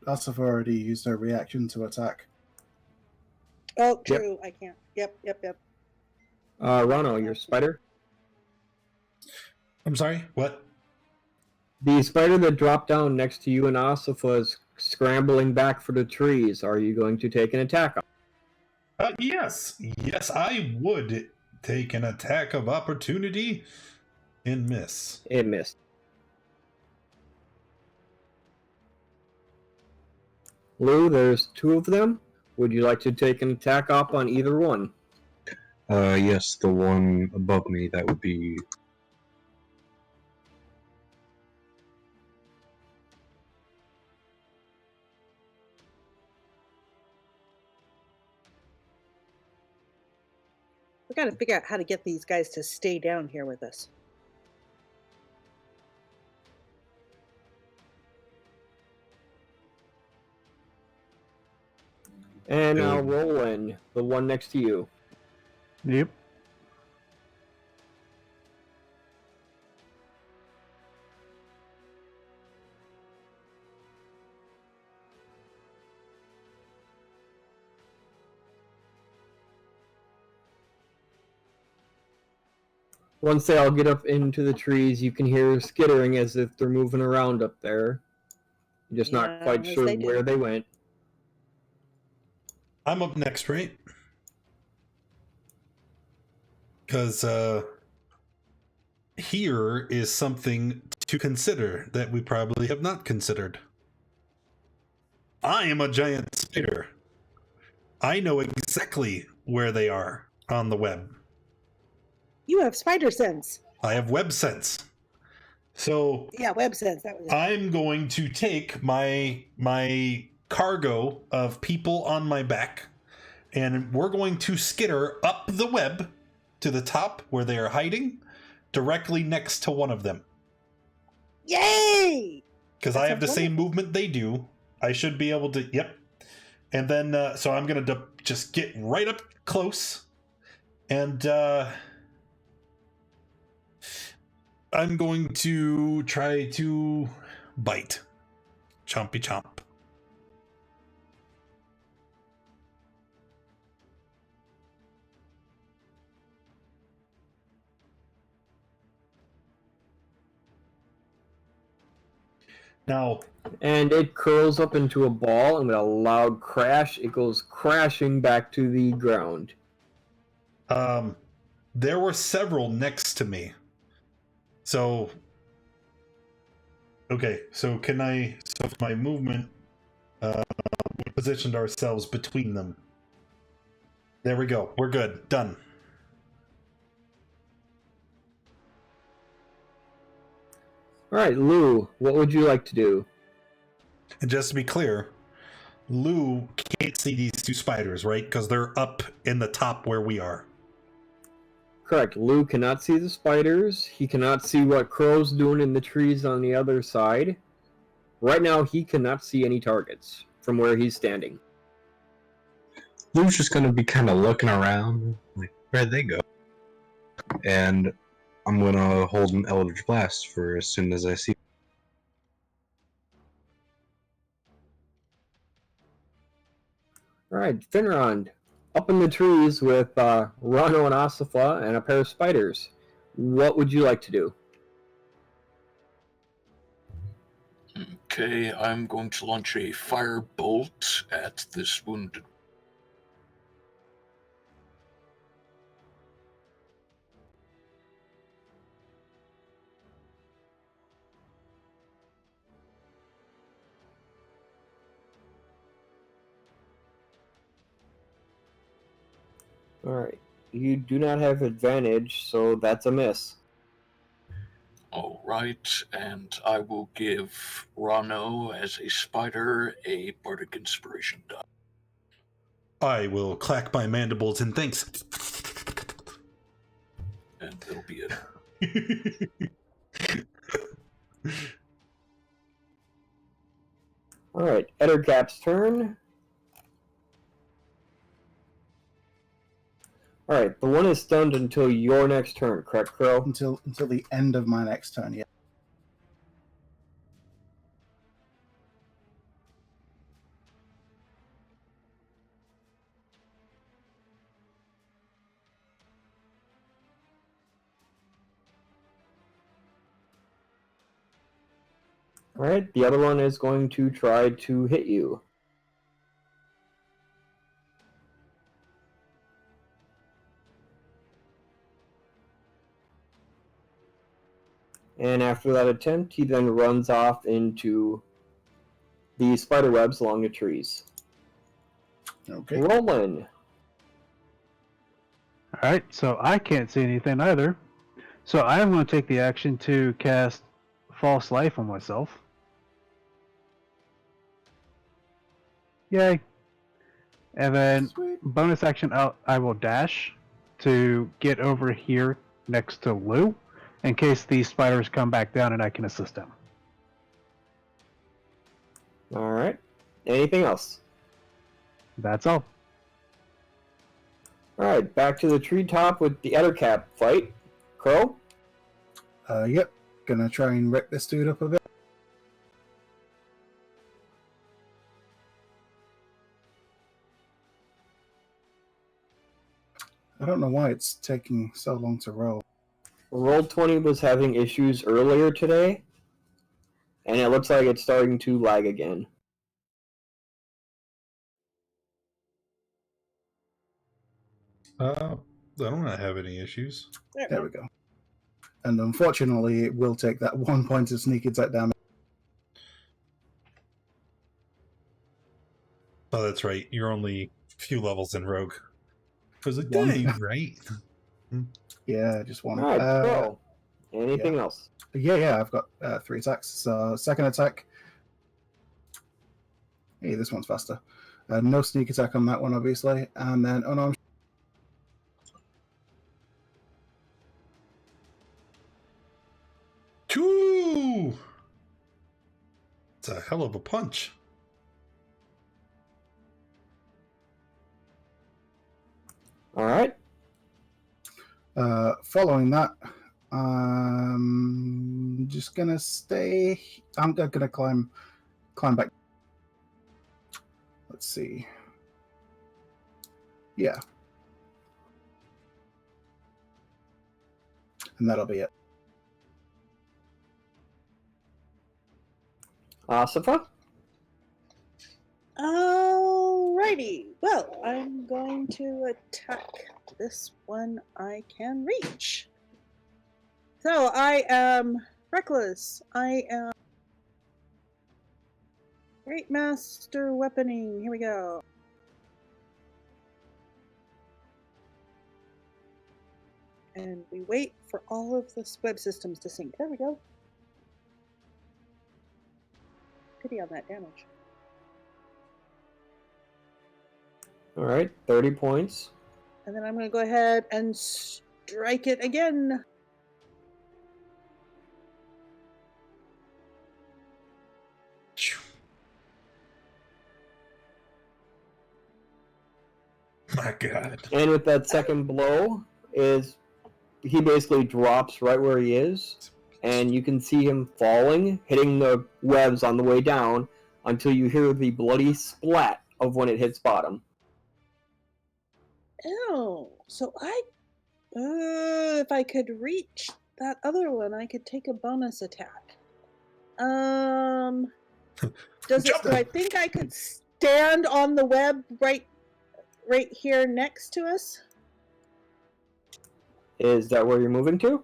Asif already used her reaction to attack. Oh, true. I can't. Yep. Rano, your spider. I'm sorry, what? The spider that dropped down next to you and Asifa is scrambling back for the trees. Are you going to take an attack? Yes, I would take an attack of opportunity and miss. It missed. Lou, there's two of them. Would you like to take an attack op on either one? Yes, the one above me, that would be... We got to figure out how to get these guys to stay down here with us. And now Roland, the one next to you. Yep. Once they all get up into the trees, you can hear skittering as if they're moving around up there. You're just not quite as sure they do. where they went. I'm up next, right? Because here is something to consider that we probably have not considered. I am a giant spider. I know exactly where they are on the web. You have spider sense. I have web sense. So Yeah, web sense. That was it. I'm going to take my cargo of people on my back, and we're going to skitter up the web to the top where they are hiding, directly next to one of them. Yay! Because I have the same movement they do. I should be able to. Yep. And then, so I'm going to just get right up close, and I'm going to try to bite. Chompy chomp. Now, And it curls up into a ball, and with a loud crash, it goes crashing back to the ground. there were several next to me. So, okay, so can I, so if my movement, we positioned ourselves between them. There we go. We're good. Done. All right, Lou, what would you like to do? And just to be clear, Lou can't see these two spiders, right? Because they're up in the top where we are. Correct. Lou cannot see the spiders. He cannot see what Crow's doing in the trees on the other side. Right now, he cannot see any targets from where he's standing. Lou's just gonna be kind of looking around, like, where'd they go? And I'm gonna hold an Eldritch Blast for as soon as I see. All right, Finrond, up in the trees with Rano and Asifa and a pair of spiders. What would you like to do? Okay, I'm going to launch a firebolt at this wounded. All right, you do not have advantage, so that's a miss. All right, and I will give Rano as a spider a bardic inspiration die. I will clack my mandibles in thanks. And that'll be it. All right, Ettergap's turn. All right, the one is stunned until your next turn, correct, Crow? Until the end of my next turn, yeah. Alright, the other one is going to try to hit you. And after that attempt, he then runs off into the spider webs along the trees. Okay. Roland. Alright, so I can't see anything either. So I'm going to take the action to cast False Life on myself. Yay. And then Sweet. bonus action out, I will dash to get over here next to Lou in case these spiders come back down and I can assist him. Alright. Anything else? That's all. Alright, back to the treetop with the Ettercap fight. Crow? Yep. Gonna try and wreck this dude up a bit. I don't know why it's taking so long to roll. Roll20 was having issues earlier today, and it looks like it's starting to lag again. I don't have any issues. There we go. And unfortunately, it will take that 1 point of sneak attack damage. Oh, that's right. You're only a few levels in Rogue. I was like, One. dang, right? Yeah, just one. Alright, Crow. Anything else? Yeah, I've got 3 attacks. So, second attack. Hey, this one's faster. No sneak attack on that one, obviously. And then unarmed. Two! It's a hell of a punch. Alright. Following that, just gonna stay. I'm gonna climb back. Let's see. Yeah, and that'll be it. Asifa? Alrighty. Well, I'm going to attack this one I can reach. So I am reckless. I am Great Master Weaponing. Here we go. And we wait for all of the web systems to sync. There we go. Pity on that damage. Alright, 30 points. And then I'm going to go ahead and strike it again. My God. And with that second blow, he basically drops right where he is, and you can see him falling, hitting the webs on the way down, until you hear the bloody splat of when it hits bottom. Oh, so if I could reach that other one, I could take a bonus attack. Do I think I could stand on the web right here next to us? Is that where you're moving to?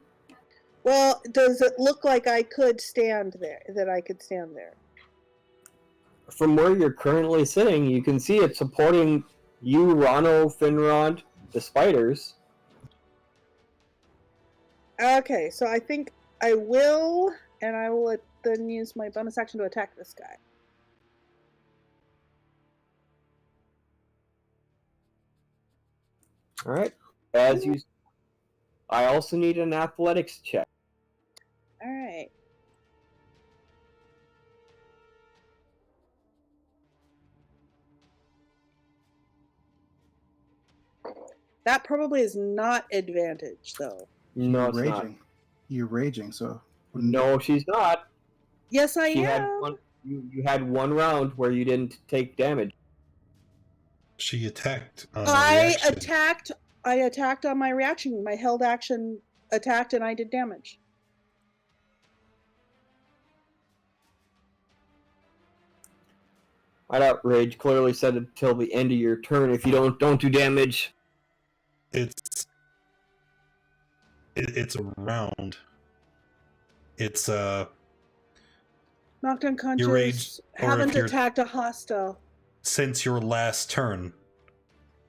Well, does it look like I could stand there? That I could stand there? From where you're currently sitting, you can see it supporting you, Rano, Finrod, the spiders. Okay, so I think I will, and I will then use my bonus action to attack this guy. Alright. I also need an athletics check. Alright. That probably is not advantage, though. No, You're it's not. raging. You're raging, so. No, she's not. Yes, I She am. had one. You had one round where you didn't take damage. She attacked. On I reaction. attacked on my reaction. My held action attacked, and I did damage. That outrage clearly said until the end of your turn. If you don't do damage. It's around. It's Knocked unconscious. Your rage, or haven't if you're- attacked a hostile. since your last turn,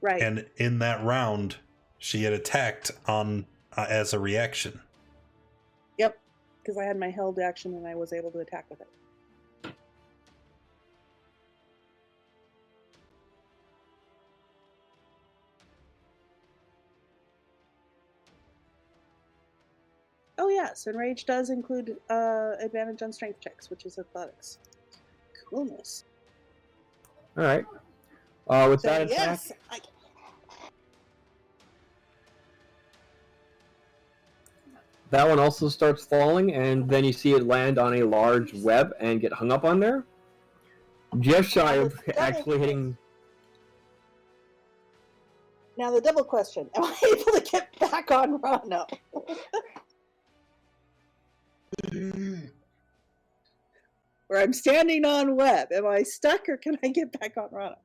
Right. and in that round, she had attacked on as a reaction. Yep. Because I had my held action and I was able to attack with it. Oh yes, and rage does include advantage on strength checks, which is athletics. Coolness. All right. With So that attack, yes, that one also starts falling, and then you see it land on a large web and get hung up on there. Just shy of actually hitting. Now the double question: am I able to get back on Rano? Where I'm standing on web, am I stuck, or can I get back on Rano?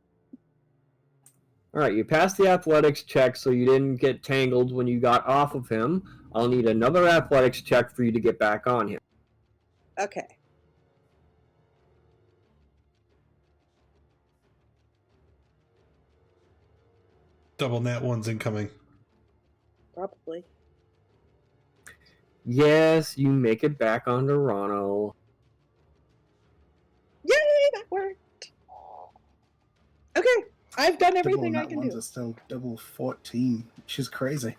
All right, you passed the athletics check, so you didn't get tangled when you got off of him. I'll need another athletics check for you to get back on him. Okay. Double nat ones incoming. Probably. Yes, you make it back onto Rano. Yay, that worked. Okay, I've done everything I double can nat ones do. are still double 14, which is crazy.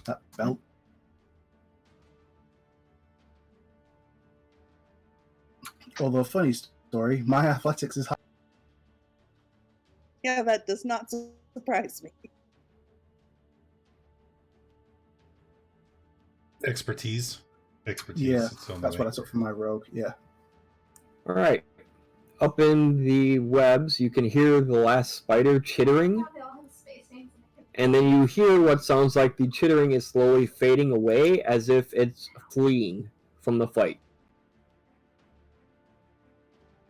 That belt. Although, funny story, my athletics is high. Yeah, that does not surprise me. Expertise. Yeah, it's on the that's way. what I took from my rogue, yeah. All right. Up in the webs, you can hear the last spider chittering. And then you hear what sounds like the chittering is slowly fading away as if it's fleeing from the fight.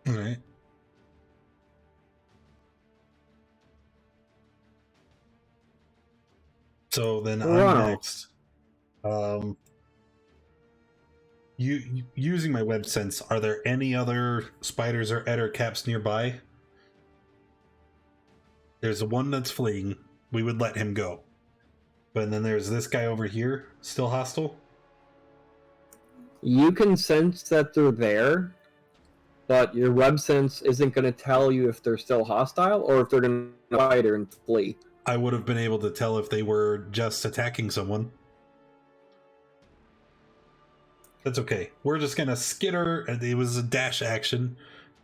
All right. So then I'm Wow. next. Using my web sense, are there any other spiders or eder caps nearby? There's one that's fleeing. We would let him go. But then there's this guy over here, still hostile. You can sense that they're there, but your web sense isn't going to tell you if they're still hostile or if they're going to fight or and flee. I would have been able to tell if they were just attacking someone. That's okay. We're just gonna skitter. It was a dash action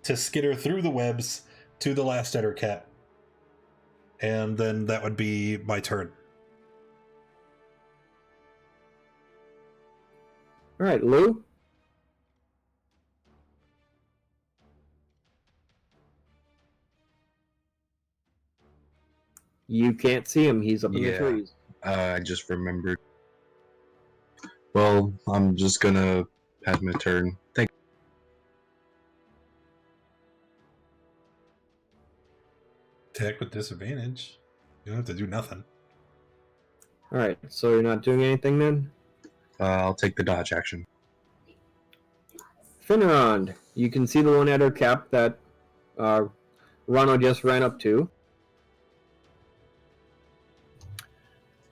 to skitter through the webs to the last eder cap. And then that would be my turn. All right, Lou? You can't see him. He's up in the Yeah. trees. I just remembered. Well, I'm just gonna have my turn. Thank Attack with disadvantage. You don't have to do nothing. All right, so you're not doing anything then? I'll take the dodge action. Finrond, you can see the one eder cap that Rano just ran up to.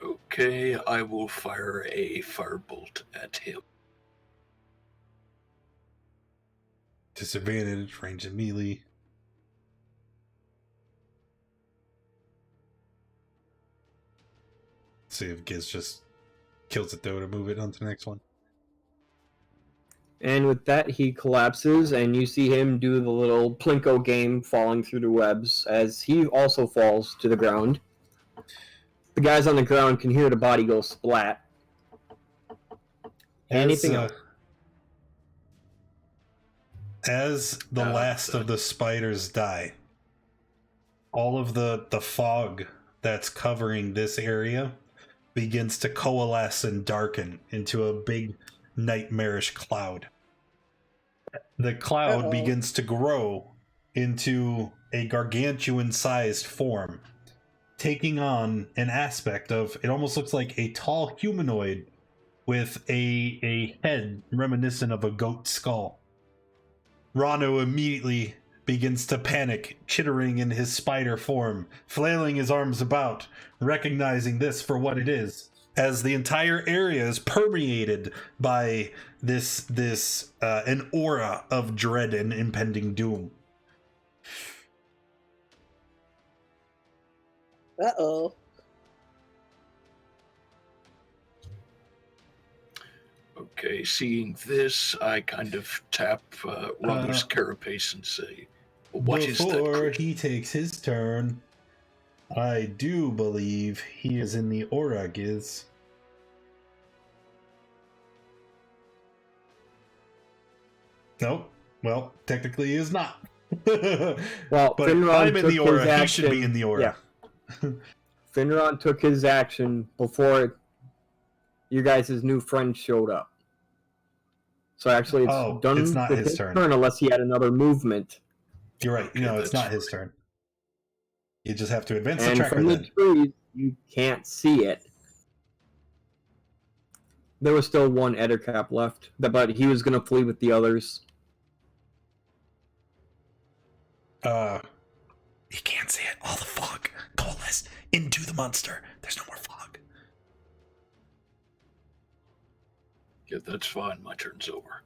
Okay, I will fire a firebolt at him. Disadvantage, range and melee. See if Giz just kills it though to move it on to the next one. And with that, he collapses, and you see him do the little Plinko game falling through the webs as he also falls to the ground. The guys on the ground can hear the body go splat. Anything else? As the last of the spiders die, all of the fog that's covering this area begins to coalesce and darken into a big nightmarish cloud. the cloud Uh-oh. begins to grow into a gargantuan-sized form, taking on an aspect of, it almost looks like a tall humanoid with a head reminiscent of a goat skull. Rano immediately begins to panic, chittering in his spider form, flailing his arms about, recognizing this for what it is, as the entire area is permeated by this an aura of dread and impending doom. Uh-oh. Okay, seeing this, I kind of tap Rano's carapace and say, "What is that Before creature?" he takes his turn, I do believe he is in the aura, Giz. Nope. Well, technically he is not. Well, but Finron I'm in took the aura. his He should be action- in the aura. Finron took his action before you guys' new friend showed up. So actually, it's done it's not with his his turn. turn unless he had another movement. You're right. Okay, No, it's that's not his turn. You just have to advance the And tracker from the then. trees, you can't see it. There was still one Ettercap left, but he was going to flee with the others. He can't see it. All the fog coalesce into the monster. There's no more fog. Yeah, that's fine. My turn's over.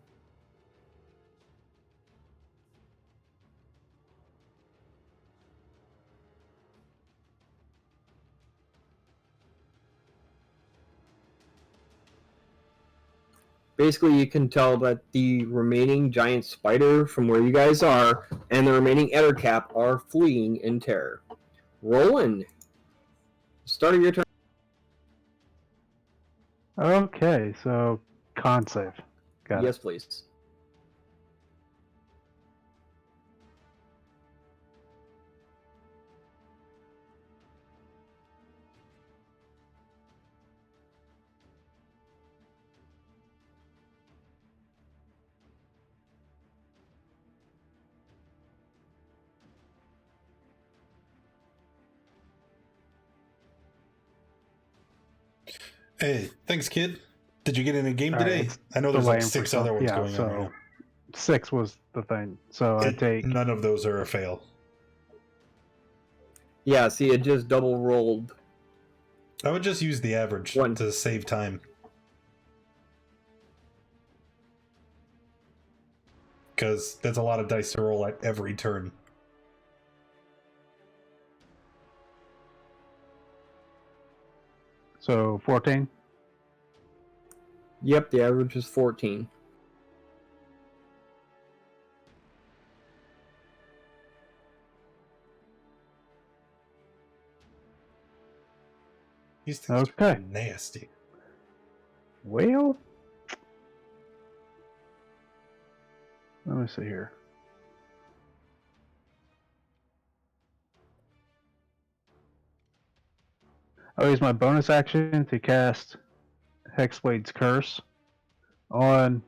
Basically, you can tell that the remaining giant spider from where you guys are and the remaining Ettercap are fleeing in terror. Roland, start of your turn. Okay, so con save. Got Yes, please. Hey, thanks, kid. Did you get in a game All right, today? it's I know there's like delaying for 6 other some- ones yeah, going on right now. 6 was the thing. So I take None of those are a fail. Yeah, see, it just double rolled. I would just use the average One. to save time. Because that's a lot of dice to roll at every turn. so 14. Yep, the average is 14. These things Okay. are nasty. Well, let me see here. I'll use my bonus action to cast Hexblade's Curse on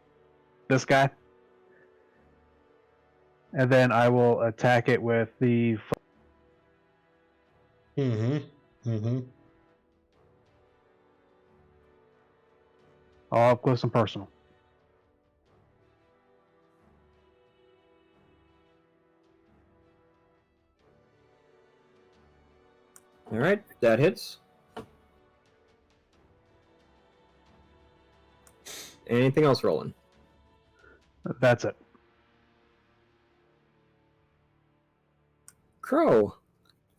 this guy. And then I will attack it with the... all up close and personal. All right, that hits. Anything else rolling? That's it. Crow,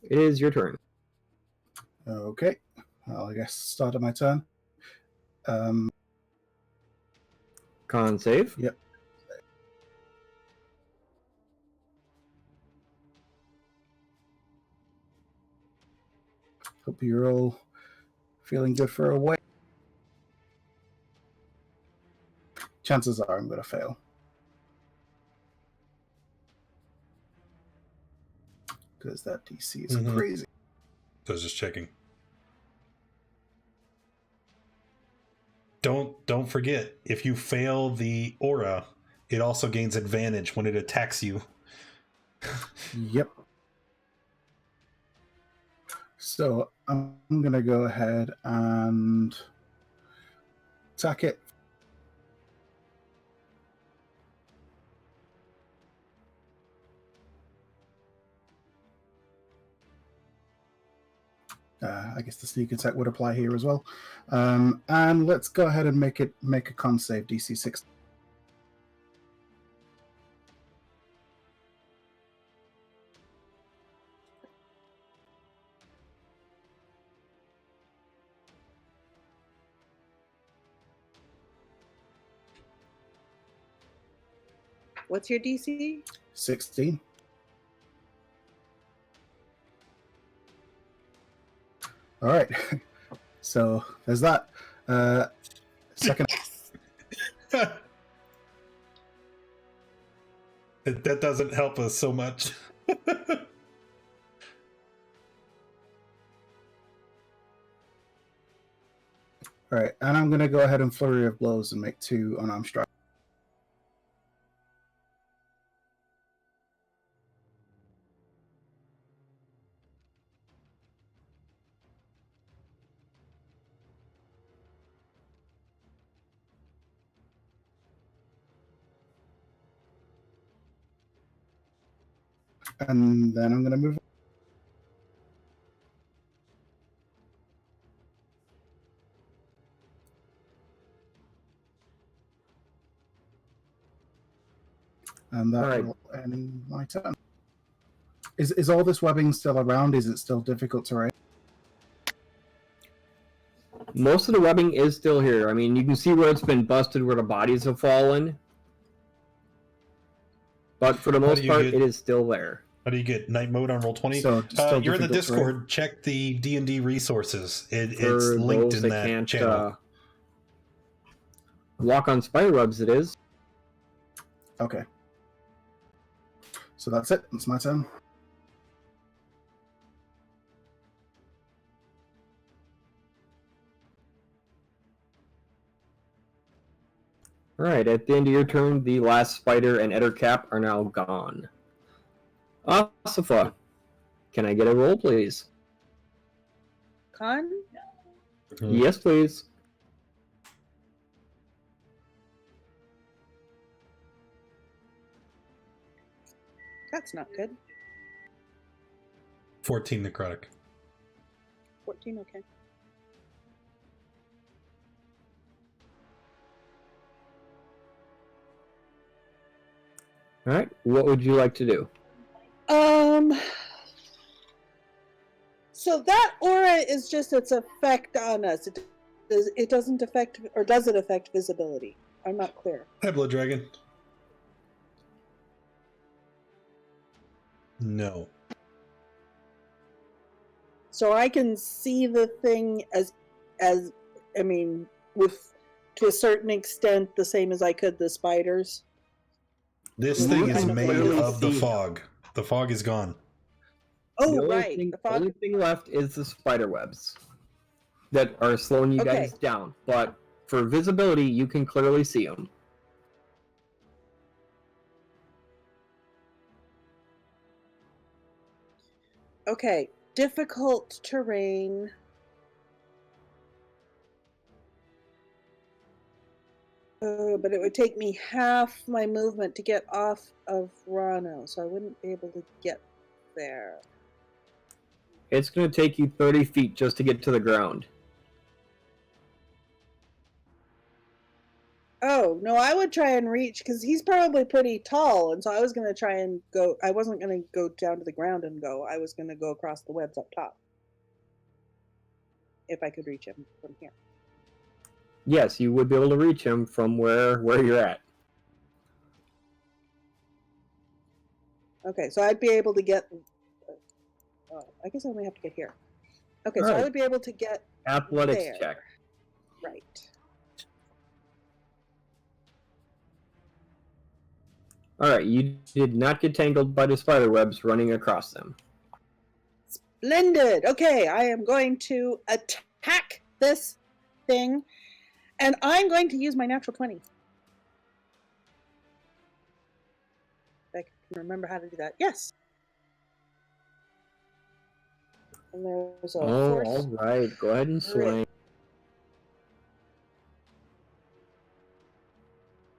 it is your turn. Okay. Well, I guess start of my turn. Con save. Yep. Hope you're all feeling good for a way. Chances are I'm going to fail. Because that DC is crazy. So I was just checking. Don't forget, if you fail the aura, it also gains advantage when it attacks you. Yep. So I'm going to go ahead and attack it. I guess the sneak attack would apply here as well. And let's go ahead and make a con save, DC 6. What's your DC? 16. All right. So there's that. Second. That doesn't help us so much. All right, and I'm going to go ahead and flurry of blows and make 2 unarmed strikes. And then I'm going to move. And that Alright. will end my turn. Is all this webbing still around? Is it still difficult to raise? Most of the webbing is still here. I mean, you can see where it's been busted, where the bodies have fallen. But for the most part, it is still there. How do you get night mode on Roll20? So, still you're in the difficult to raise? Discord. Check the D&D resources. It's For linked those in that that can't channel. walk on spiderwebs, it is. Okay. So that's it. That's my turn. Alright, at the end of your turn, the last spider and Ettercap are now gone. Asifa, can I get a roll, please? Con? Yes, please. That's not good. 14 necrotic. 14, okay. Alright, what would you like to do? So that aura is just its effect on us. It doesn't affect, or does it affect visibility? I'm not clear. Hi, Blood Dragon. No. So I can see the thing as I mean, with to a certain extent the same as I could the spiders. This You thing is can made clearly of the see- fog. The fog is gone. Oh, the only right. Thing, The the fog. only thing left is the spider webs that are slowing you Okay. guys down. But for visibility, you can clearly see them. Okay, difficult terrain. But it would take me half my movement to get off of Rano, so I wouldn't be able to get there. It's going to take you 30 feet just to get to the ground. Oh, no, I would try and reach, because he's probably pretty tall, and so I was going to try and go, I wasn't going to go down to the ground and go, I was going to go across the webs up top. If I could reach him from here. Yes, you would be able to reach him from where you're at. Okay, so I'd be able to get, I guess I only have to get here. Okay, so I Alright. would be able to get Athletics there. check. Right. Alright, you did not get tangled by the spider webs running across them. Splendid. Okay, I am going to attack this thing, and I'm going to use my natural 20. If I can remember how to do that. Yes. And there's a force. All right. Go ahead and swing.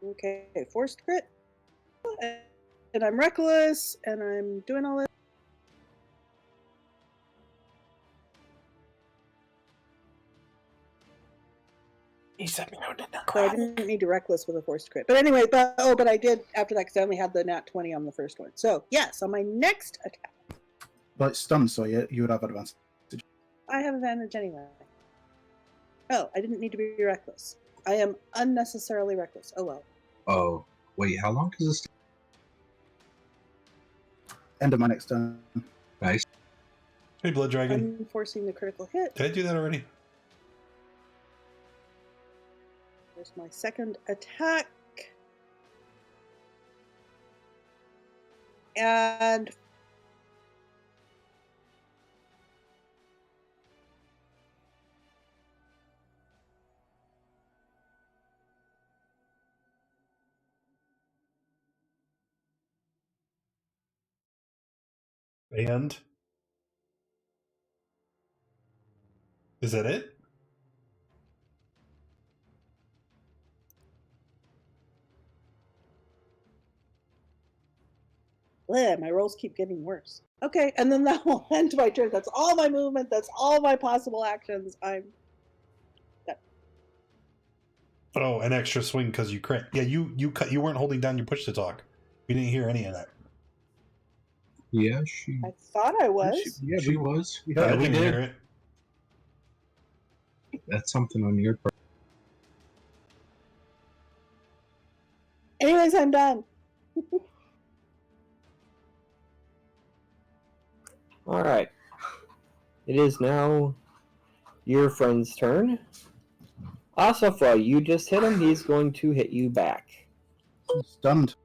Okay, forced crit. And I'm reckless, and I'm doing all this. He said no, did not. So I didn't need to reckless with a forced crit. But anyway, but I did after that because I only had the nat 20 on the first one. So yes, on my next attack. But it's stunned, so you would have advantage. I have advantage anyway. Oh, I didn't need to be reckless. I am unnecessarily reckless. Oh well. Oh, wait, how long does this? End of my next turn. Nice. Hey, Blood Dragon. I'm forcing the critical hit. Did I do that already? There's my second attack. And Is that it? bleh, my rolls keep getting worse. Okay, and then that will end my turn. That's all my movement. That's all my possible actions. I'm done. Oh, an extra swing because you crit. Yeah, you weren't holding down your push to talk. We didn't hear any of that. Yeah, she. I thought I was. She was. We I heard didn't we hear did. it. That's something on your part. Anyways, I'm done. All right. It is now your friend's turn. Asafa, you just hit him. He's going to hit you back. Stunned.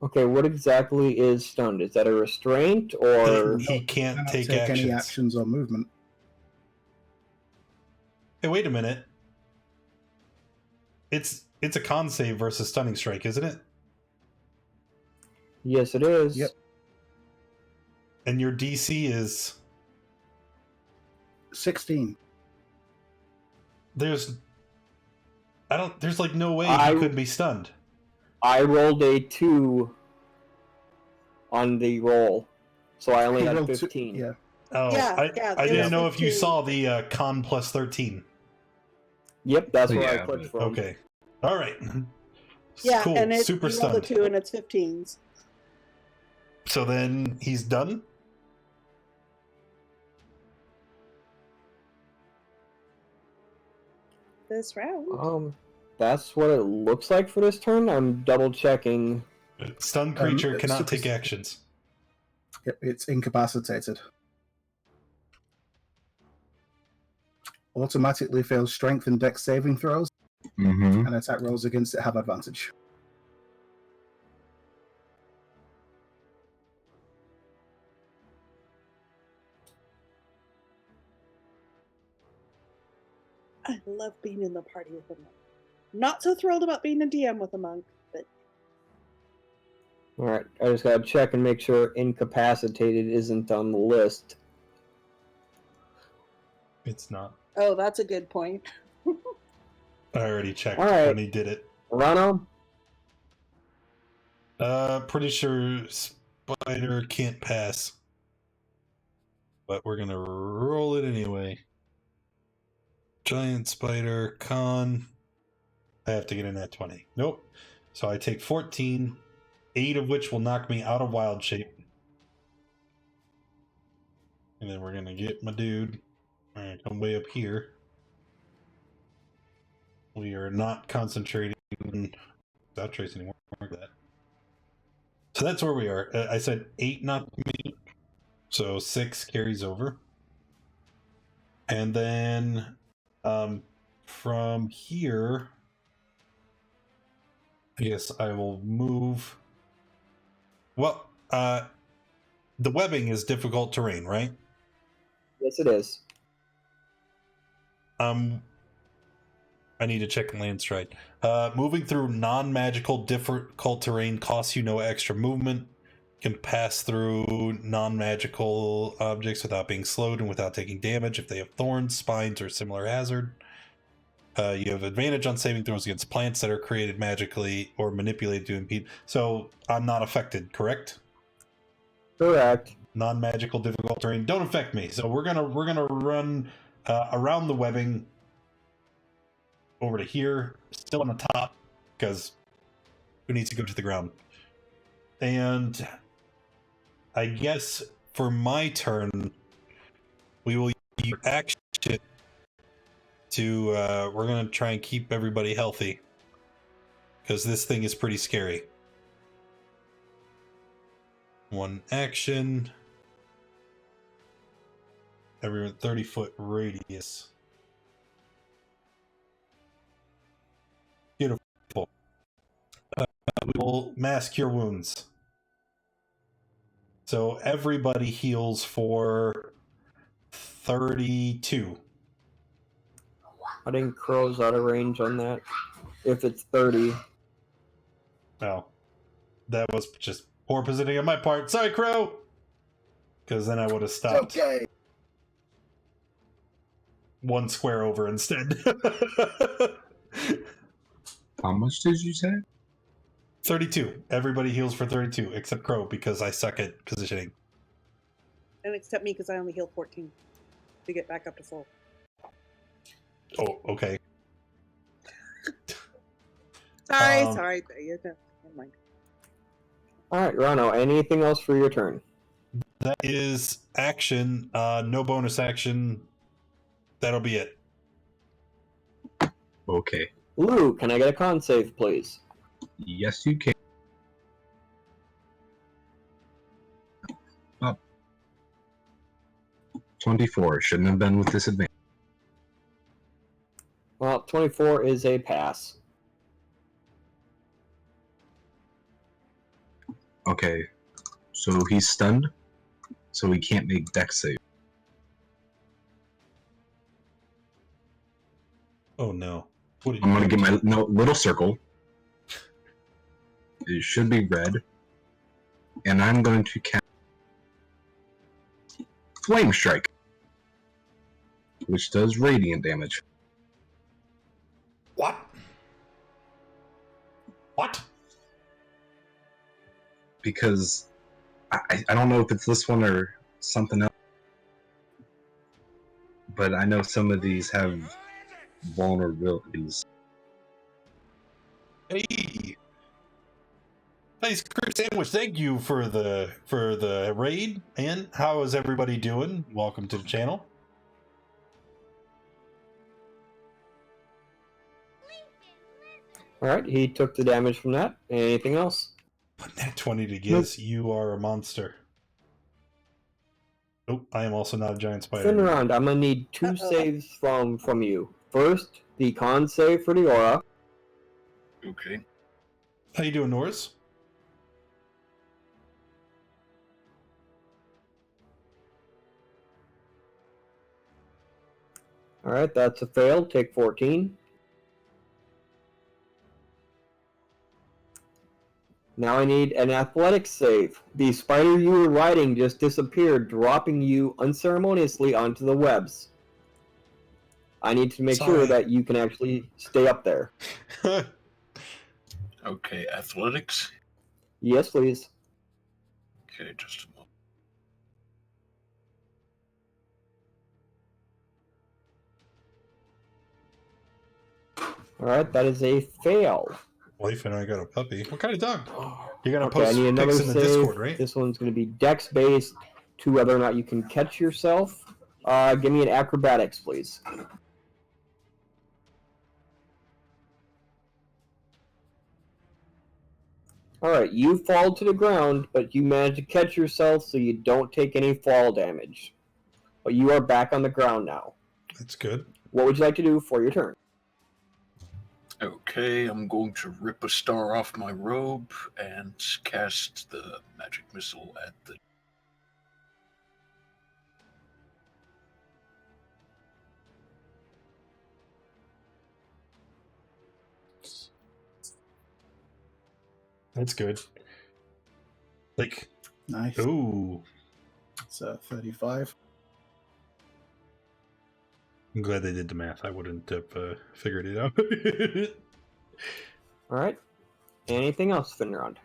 Okay, what exactly is stunned? Is that a restraint or? He can't Cannot take any actions. actions or movement. Hey, wait a minute. It's a con save versus stunning strike, isn't it? Yes, it is. Yep. And your DC is 16. there's like no way I- he could be stunned. I rolled a 2 on the roll, so I only He had rolled 15. Yeah. Oh, Yeah, I it didn't was know if you 15. saw the con plus 13. Yep, that's where I Yeah, clicked from. Okay. All right. Yeah, Cool. and it's Super you roll the stunned. 2 and it's 15s. So then he's done? This round. That's what it looks like for this turn. I'm double checking. Stunned creature it's cannot super- take actions. Yep, it's incapacitated. Automatically fails strength and dex saving throws, Mm-hmm. and attack rolls against it have advantage. I love being in the party with a monk. Not so thrilled about being a DM with a monk, but All right, I just gotta check and make sure incapacitated isn't on the list. It's not. oh, that's a good point. I already checked All right. when he did it. Rano, Pretty sure Spider can't pass. But we're gonna roll it anyway. Giant Spider, con. I have to get in that 20. Nope. So I take 14, 8 of which will knock me out of wild shape. And then we're gonna get my dude. Alright, come way up here. We are not concentrating on that trace anymore. That. So that's where we are. I said 8 knocked me. So 6 carries over. And then from here, I guess I will move Well, the webbing is difficult terrain, right? Yes, it is. I need to check Landstride. Moving through non-magical difficult terrain costs you no extra movement. Can pass through non-magical objects without being slowed and without taking damage if they have thorns, spines, or similar hazard. You have advantage on saving throws against plants that are created magically or manipulated to impede. So I'm not affected, correct? Correct. Non-magical difficult terrain don't affect me. So we're gonna run around the webbing over to here, still on the top, because who needs to go to the ground? And I guess for my turn, we will use action to we're gonna try and keep everybody healthy, because this thing is pretty scary. One action. Everyone 30-foot radius. Beautiful. We will mass cure wounds. So everybody heals for 32. I think Crow's out of range on that. If it's 30. Oh. That was just poor positioning on my part. Sorry, Crow! Because then I would have stopped. Okay. One square over instead. How much did you say? 32. Everybody heals for 32, except Crow, because I suck at positioning. And except me, because I only heal 14 to get back up to full. Oh, okay. Sorry. Never mind. Alright, Rano, anything else for your turn? That is action. No bonus action. That'll be it. Okay. Lou, can I get a con save, please? Yes, you can. 24. Shouldn't have been with disadvantage. Well, 24 is a pass. Okay. So he's stunned, so he can't make dex save. Oh no. What did I'm you gonna do? get my little circle. It should be red. And I'm going to cast Flame Strike, which does radiant damage. What? What? Because I don't know if it's this one or something else, but I know some of these have vulnerabilities. Hey. Nice crew sandwich. Thank you for the raid. And how is everybody doing? Welcome to the channel. Alright, he took the damage from that. Anything else? Net 20 to Giz. You are a monster. Oh, I am also not a giant spider. Finrond, I'm gonna need two saves from you. First, the con save for the aura. Okay. How you doing, Norris? Alright, that's a fail. Take 14. Now I need an athletics save. The spider you were riding just disappeared, dropping you unceremoniously onto the webs. I need to make sure that you can actually stay up there. Okay, athletics. Yes, please. Okay, just a moment. Alright, that is a fail. Wife and I got a puppy. What kind of dog? You're gonna Okay, I post need another pics in the save. Discord, right? This one's going to be dex based to whether or not you can catch yourself. Give me an acrobatics, please. Alright, you fall to the ground, but you manage to catch yourself so you don't take any fall damage. But you are back on the ground now. That's good. What would you like to do for your turn? Okay, I'm going to rip a star off my robe and cast the magic missile at the. That's good. Like, Nice. ooh. So 35. I'm glad they did the math. I wouldn't have figured it out. All right. Anything else, Finrod?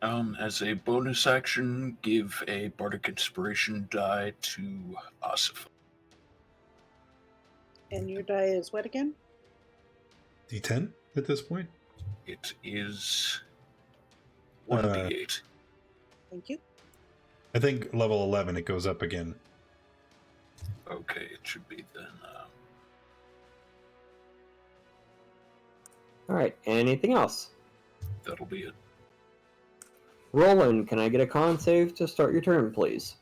As a bonus action, give a bardic inspiration die to Asif. And your die is what again? D10 at this point? It is 1d8. Thank you. I think level 11 it goes up again. Okay, it should be then. All right. Anything else? That'll be it. Roland, can I get a con save to start your turn, please?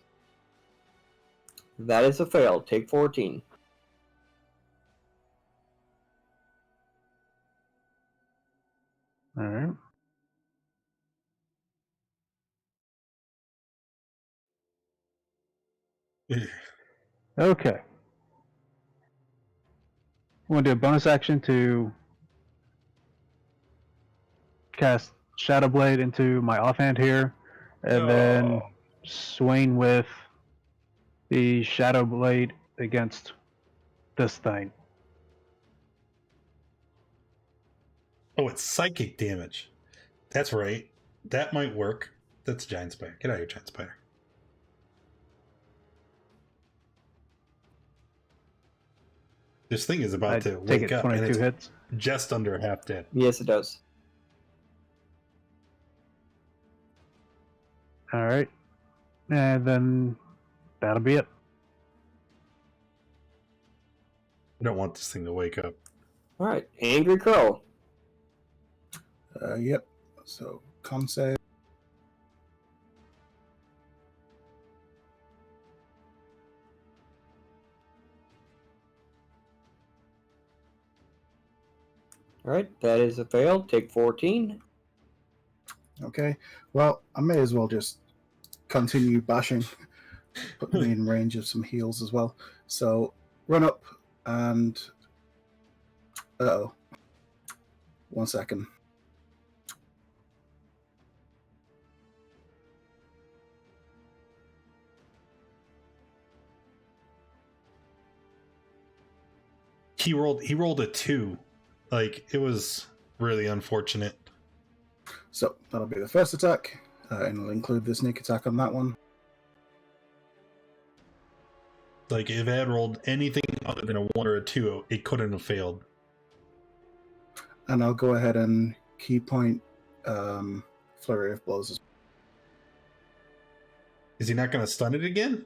That is a fail. Take 14. All right. Okay. I'm going to do a bonus action to cast Shadow Blade into my offhand here, and then swing with the Shadow Blade against this thing. Oh, it's psychic damage. That's right. That might work. That's a giant spider. Get out of here, giant spider. This thing is about to take wake it up, and 22 it's hits. just under half dead. Yes, it does. All right. And then that'll be it. I don't want this thing to wake up. All right. Angry Crow. Yep. So con save. All right. That is a fail. Take 14. Okay. Well, I may as well just continue bashing. Put me in range of some heals as well. So run up and. Uh-oh. 1 second. He rolled a 2. Like, it was really unfortunate. So that'll be the first attack, and I'll include the sneak attack on that one. Like, if I had rolled anything other than a 1 or a 2, it couldn't have failed. And I'll go ahead and key point Flurry of Blows as well. Is he not going to stun it again?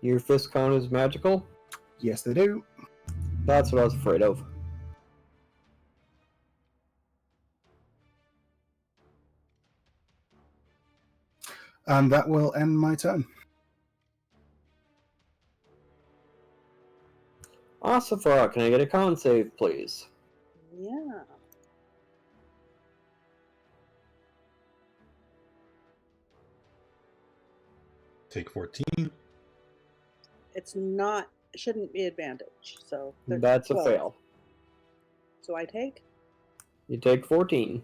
Your fist count is magical? Yes, they do. That's what I was afraid of. And that will end my turn. Asafara, can I get a con save, please? Yeah. Take 14. It's not, shouldn't be advantage. So That's a 12. fail. So I take? You take 14.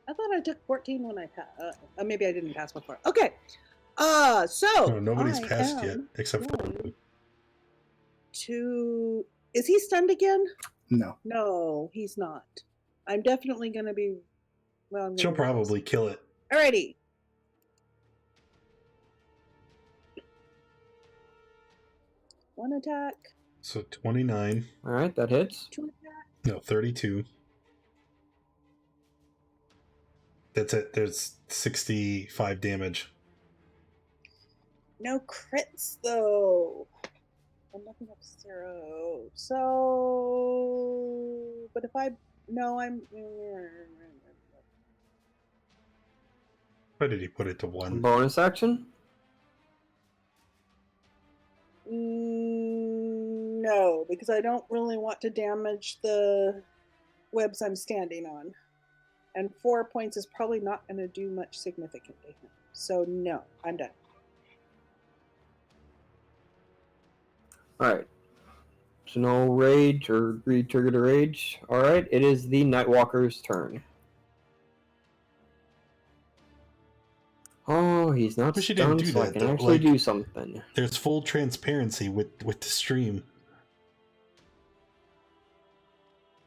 I thought I took 14 when I passed. Maybe I didn't pass before. Okay. So No, nobody's I passed yet, am except for going to. Is he stunned again? No. No, he's not. I'm definitely going to be. Well, I'm she'll gonna probably kill it. Alrighty. One attack. So 29. All right, that hits. 2 attack. No, 32. That's it. There's 65 damage. No crits though. I'm nothing up 0. So, but if I no, I'm. Why did he put it to 1? Bonus action? No, because I don't really want to damage the webs I'm standing on. And 4 points is probably not going to do much significant to him. So no, I'm done. Alright. So no rage or re-trigger to rage. Alright, it is the Nightwalker's turn. Oh, he's not Wish he didn't stunned, do so I that, can though. actually Like, do something. There's full transparency with the stream.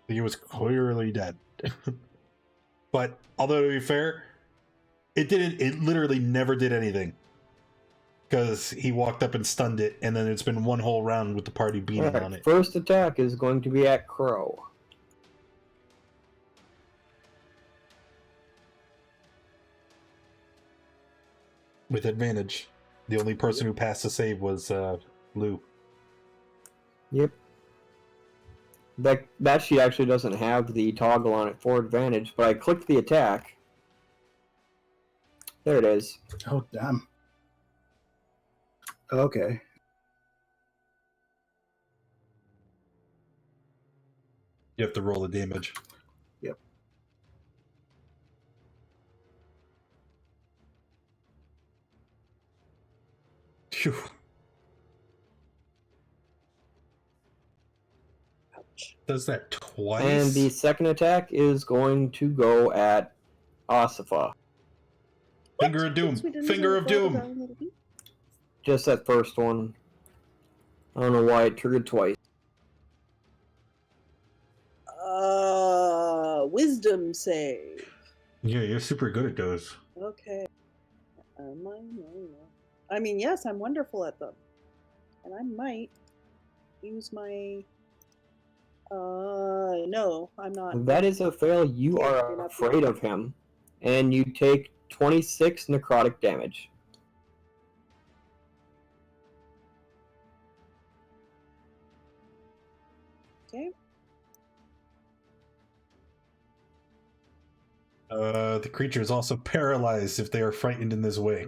He was clearly dead. But although to be fair, it literally never did anything. Because he walked up and stunned it, and then it's been one whole round with the party beating on it. First attack is going to be at Crow. With advantage. The only person who passed the save was Lou. Yep. That sheet actually doesn't have the toggle on it for advantage, but I clicked the attack. There it is. Oh, damn. Okay. You have to roll the damage. Yep. Phew. Does that twice? And the second attack is going to go at Asifa. Finger of Doom. Finger of Doom. Just that first one. I don't know why it triggered twice. Wisdom save. Yeah, you're super good at those. Okay. I mean, yes, I'm wonderful at them. And I might use my... no, I'm not. That is a fail. You are afraid of him. And you take 26 necrotic damage. Okay. The creature is also paralyzed if they are frightened in this way.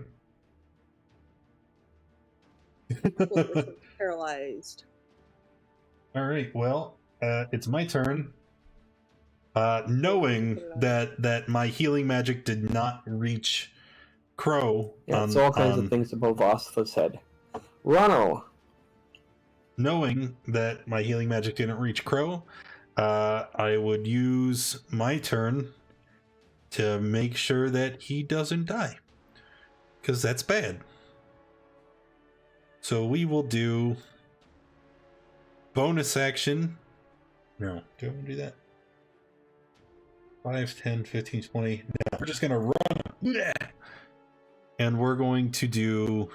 Paralyzed. All right, well, it's my turn. Knowing that my healing magic did not reach Crow. Yeah, it's all kinds of things above Asifa's head. Ronno. Knowing that my healing magic didn't reach Crow, I would use my turn to make sure that he doesn't die. Because that's bad. So we will do bonus action. No, do I want to do that? 5, 10, 15, 20. No, we're just going to run. And we're going to do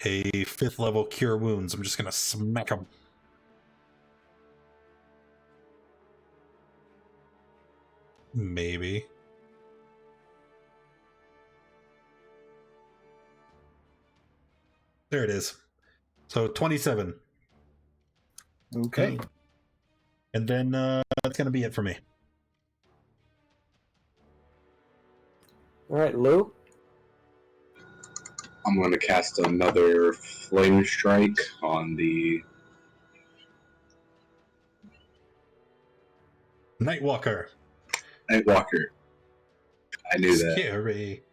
a 5th level Cure Wounds. I'm just going to smack him. Maybe. There it is. So 27. Okay. And then that's going to be it for me. All right, Lou. I'm going to cast another Flame Strike on the Nightwalker. Nightwalker. I knew that. Scary.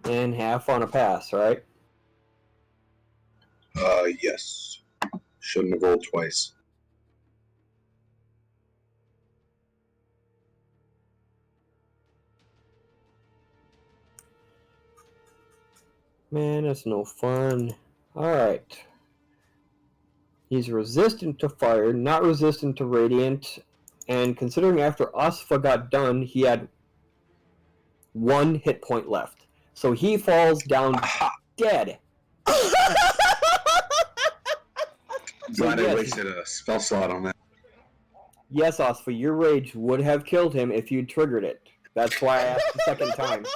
And half on a pass, right? Yes. Shouldn't have rolled twice. Man, that's no fun. Alright. He's resistant to fire, not resistant to radiant, and considering after Asifa got done, he had 1 hit point left. So he falls down dead. Glad I wasted a spell slot on that. Yes, Asifa, your rage would have killed him if you triggered it. That's why I asked the second time.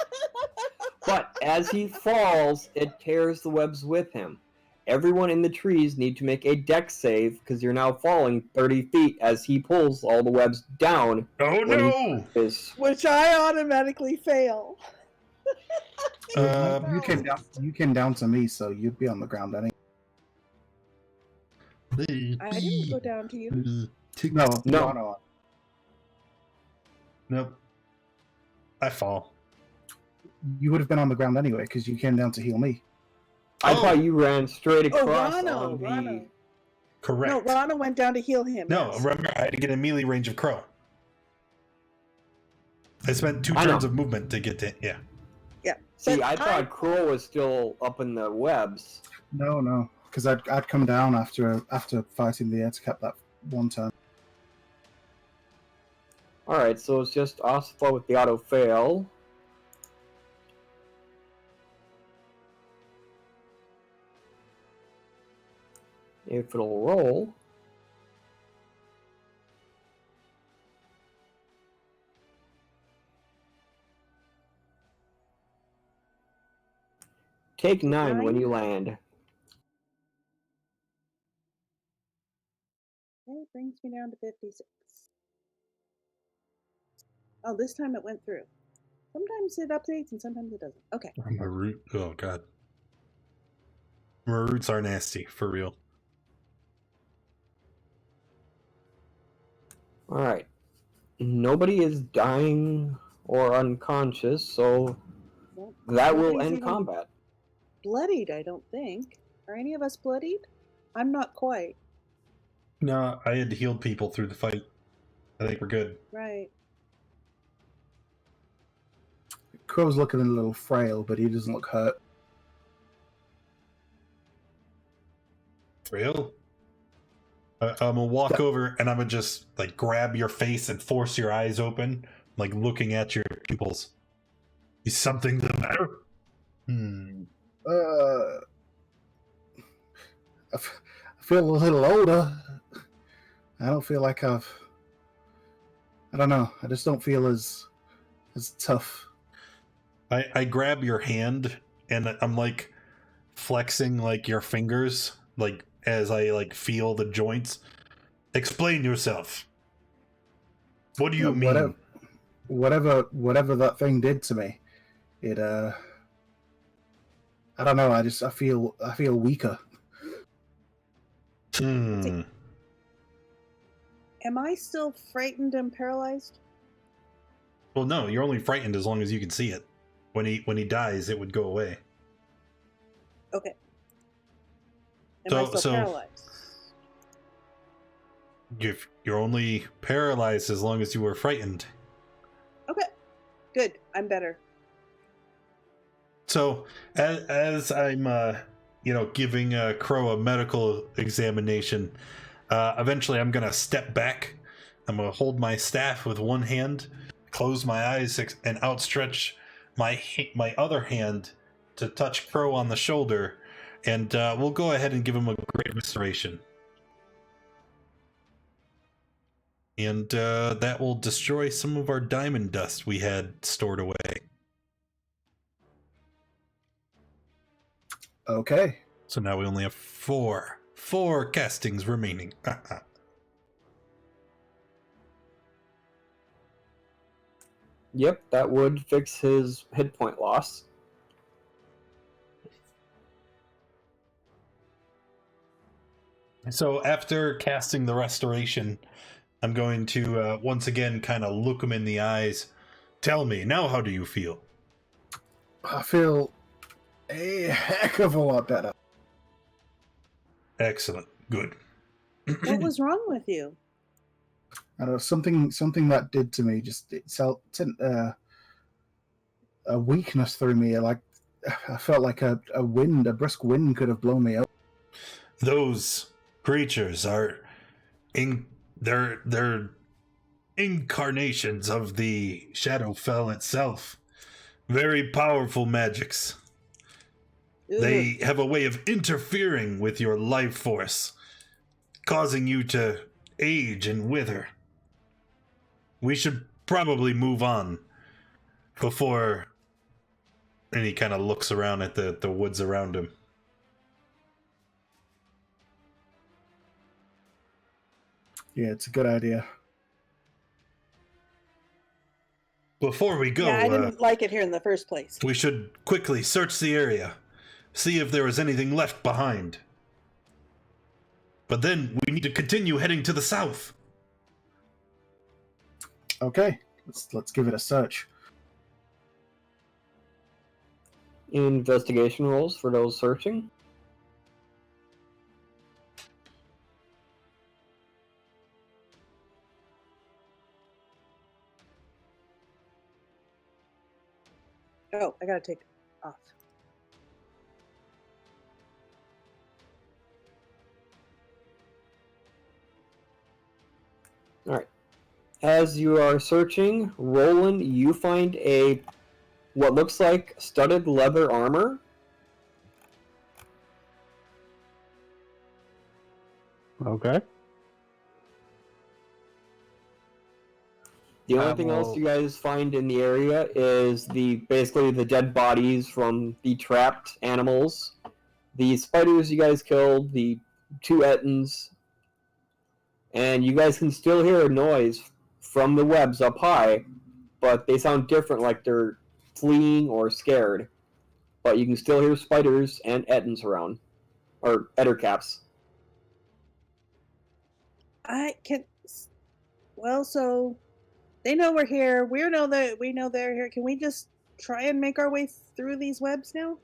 But as he falls, it tears the webs with him. Everyone in the trees need to make a dex save because you're now falling 30 feet as he pulls all the webs down. Oh no! Which I automatically fail. You came down to me, so you'd be on the ground anyway. I didn't go down to you. No. Nope. I fall. You would have been on the ground anyway because you came down to heal me. I thought you ran straight Oh, across Rano, on the... Rano. Correct. No, Rano went down to heal him. No, yes. remember, I had to get in melee range of Crow. I spent 2 turns of movement to get to... Yeah. Yeah. See, I thought Crow was still up in the webs. No, because I'd come down after fighting the Edgecap that one turn. Alright, so it's just Ossifa with the auto fail. If it'll roll. Take 9 when you land. It brings me down to 56. Oh, this time it went through. Sometimes it updates and sometimes it doesn't. Okay. Marut. Oh, God. Maruts are nasty, for real. Alright. Nobody is dying or unconscious, so that will end combat. Bloodied, I don't think. Are any of us bloodied? I'm not quite. No, I had healed people through the fight. I think we're good. Right. Crow's looking a little frail, but he doesn't look hurt. Frail? I'm gonna walk over and I'm gonna just like grab your face and force your eyes open, like looking at your pupils. Is something the matter? I feel a little older. I don't feel like I don't know. I just don't feel as tough. I grab your hand and I'm like flexing like your fingers, like as I like feel the joints. Explain yourself. What do you mean? Whatever that thing did to me, it I don't know. I feel weaker. Am I still frightened and paralyzed? Well, no, you're only frightened as long as you can see it. When he dies, it would go away. Okay. Am I still paralyzed? You're only paralyzed as long as you were frightened. Okay. Good. I'm better. So, as I'm, giving Crow a medical examination, eventually I'm going to step back. I'm going to hold my staff with one hand, close my eyes, and outstretch my other hand to touch Crow on the shoulder, and we'll go ahead and give him a great restoration. And that will destroy some of our diamond dust we had stored away. Okay. So now we only have four castings remaining. Yep, that would fix his hit point loss. So after casting the restoration, I'm going to once again kind of look him in the eyes. Tell me, now how do you feel? I feel a heck of a lot better. Excellent. Good. What was wrong with you? I don't know, something that did to me, just it sent a weakness through me. Like I felt like a brisk wind could have blown me up. Those creatures are they're incarnations of the Shadowfell itself. Very powerful magics. They have a way of interfering with your life force, causing you to age and wither. We should probably move on before And he kind of looks around at the woods around him. Yeah, it's a good idea. Before we go, Yeah, I didn't like it here in the first place. we should quickly search the area, see if there is anything left behind. But then we need to continue heading to the south. Okay, let's give it a search. Investigation rolls for those searching. Oh, I gotta take off. All right. As you are searching, Roland, you find what looks like studded leather armor. Okay. The only thing else you guys find in the area is basically the dead bodies from the trapped animals, the spiders you guys killed, the 2 Ettins, and you guys can still hear a noise from the webs up high, but they sound different, like they're fleeing or scared. But you can still hear spiders and Ettins around, or Ettercaps. I can. Well, so they know we're here. We know they're here. Can we just try and make our way through these webs now?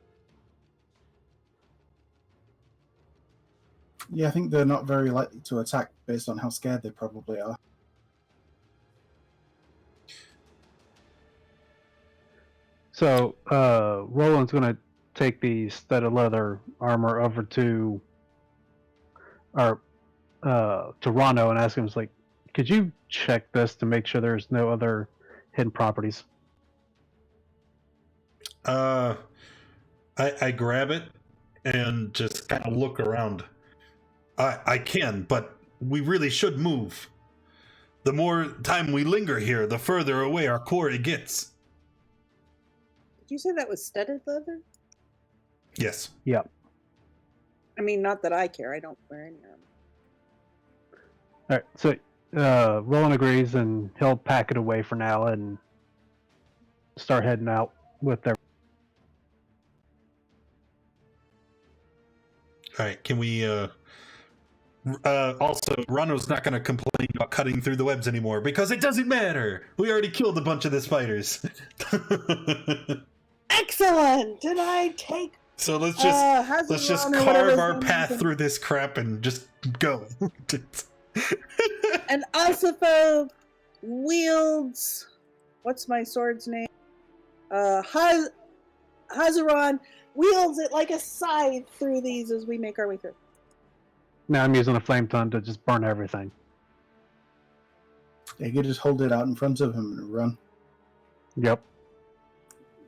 Yeah, I think they're not very likely to attack based on how scared they probably are. So, Roland's going to take the studded leather armor over to Rano and ask him, like, could you check this to make sure there's no other hidden properties? I grab it and just kind of look around. I can, but we really should move. The more time we linger here, the further away our quarry gets. Did you say that was studded leather? Yes. Yeah. I mean, not that I care. I don't wear any armor. All right. So, Roland agrees, and he'll pack it away for now and start heading out with their. All right. Can we? Also, Rano's not going to complain about cutting through the webs anymore because it doesn't matter. We already killed a bunch of the spiders. Excellent. Did I take? So let's just carve our path through this crap and just go. And Asifo wields. What's my sword's name? Hazaron wields it like a scythe through these as we make our way through. Now I'm using a flame tongue to just burn everything. You could just hold it out in front of him and run. Yep.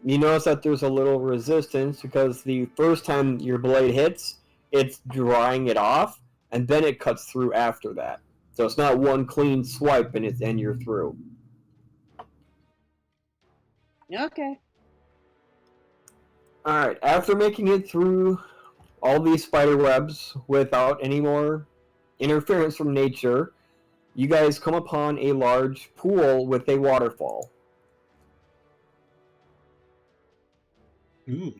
You notice that there's a little resistance because the first time your blade hits, it's drying it off, and then it cuts through after that. So it's not one clean swipe and you're through. Okay. Alright, after making it through all these spider webs without any more interference from nature, you guys come upon a large pool with a waterfall. Ooh.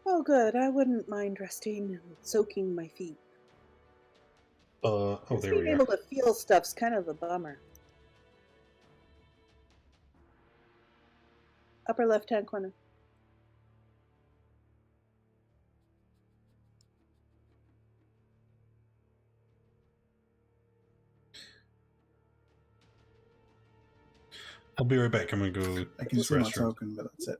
Oh, good. I wouldn't mind resting and soaking my feet. Oh, Just there we being go. able to feel stuff's kind of a bummer. Upper left-hand corner. I'll be right back. I'm gonna go I to can the see my restroom. token, but that's it.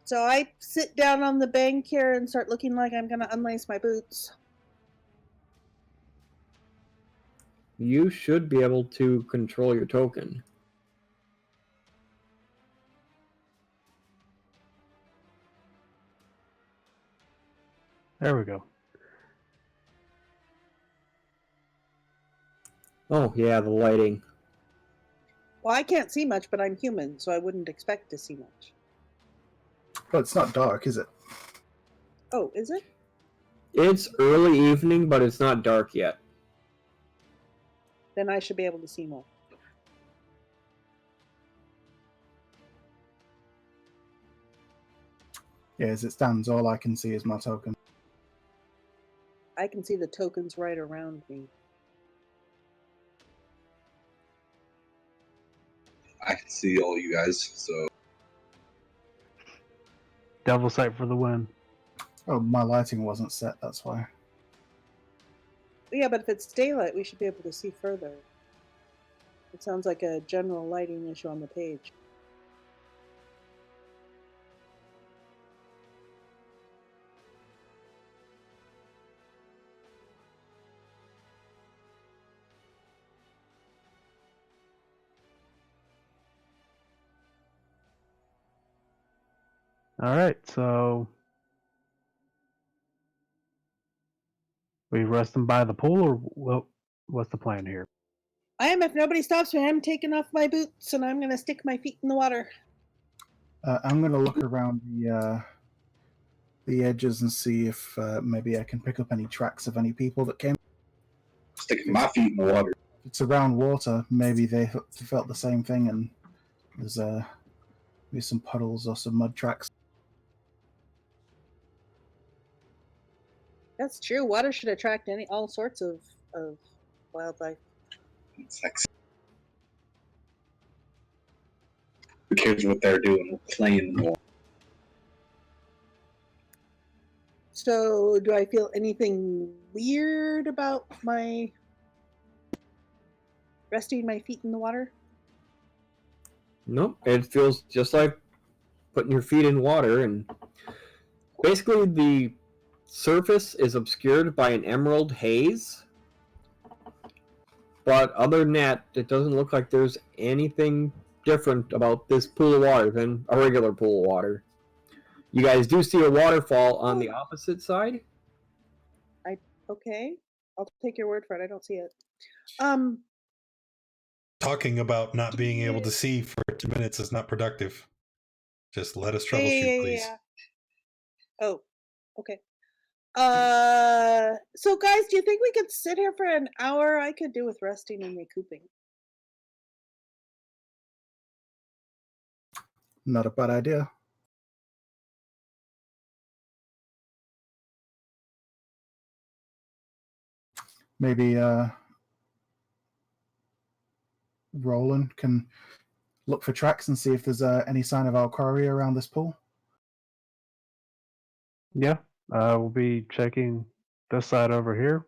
So I sit down on the bank here and start looking like I'm gonna unlace my boots. You should be able to control your token. There we go. Oh, yeah, the lighting. Well, I can't see much, but I'm human, so I wouldn't expect to see much. But it's not dark, is it? Oh, is it? It's early evening, but it's not dark yet. Then I should be able to see more. Yeah, as it stands, all I can see is my token. I can see the tokens right around me. I can see all you guys, so Devil sight for the win. Oh, my lighting wasn't set, that's why. Yeah, but if it's daylight, we should be able to see further. It sounds like a general lighting issue on the page. All right, so we rest them by the pool, or what's the plan here? I am, if nobody stops me, I'm taking off my boots and I'm going to stick my feet in the water. I'm going to look around the edges and see if maybe I can pick up any tracks of any people that came. sticking my feet in the water. If it's around water, maybe they felt the same thing, and there's maybe some puddles or some mud tracks. That's true. Water should attract all sorts of wildlife. It's like, who cares what they're doing? We're playing in the water. So, do I feel anything weird about my resting my feet in the water? Nope, it feels just like putting your feet in water, and basically the surface is obscured by an emerald haze. But other than that, it doesn't look like there's anything different about this pool of water than a regular pool of water. You guys do see a waterfall on the opposite side. Okay, I'll take your word for it. I don't see it. Talking about not being able to see for 2 minutes is not productive. Just let us troubleshoot, please. Yeah. Oh, okay. So guys, do you think we could sit here for an hour? I could do with resting and recouping. Not a bad idea. Maybe Roland can look for tracks and see if there's any sign of Alquari around this pool. Yeah, we'll be checking this side over here.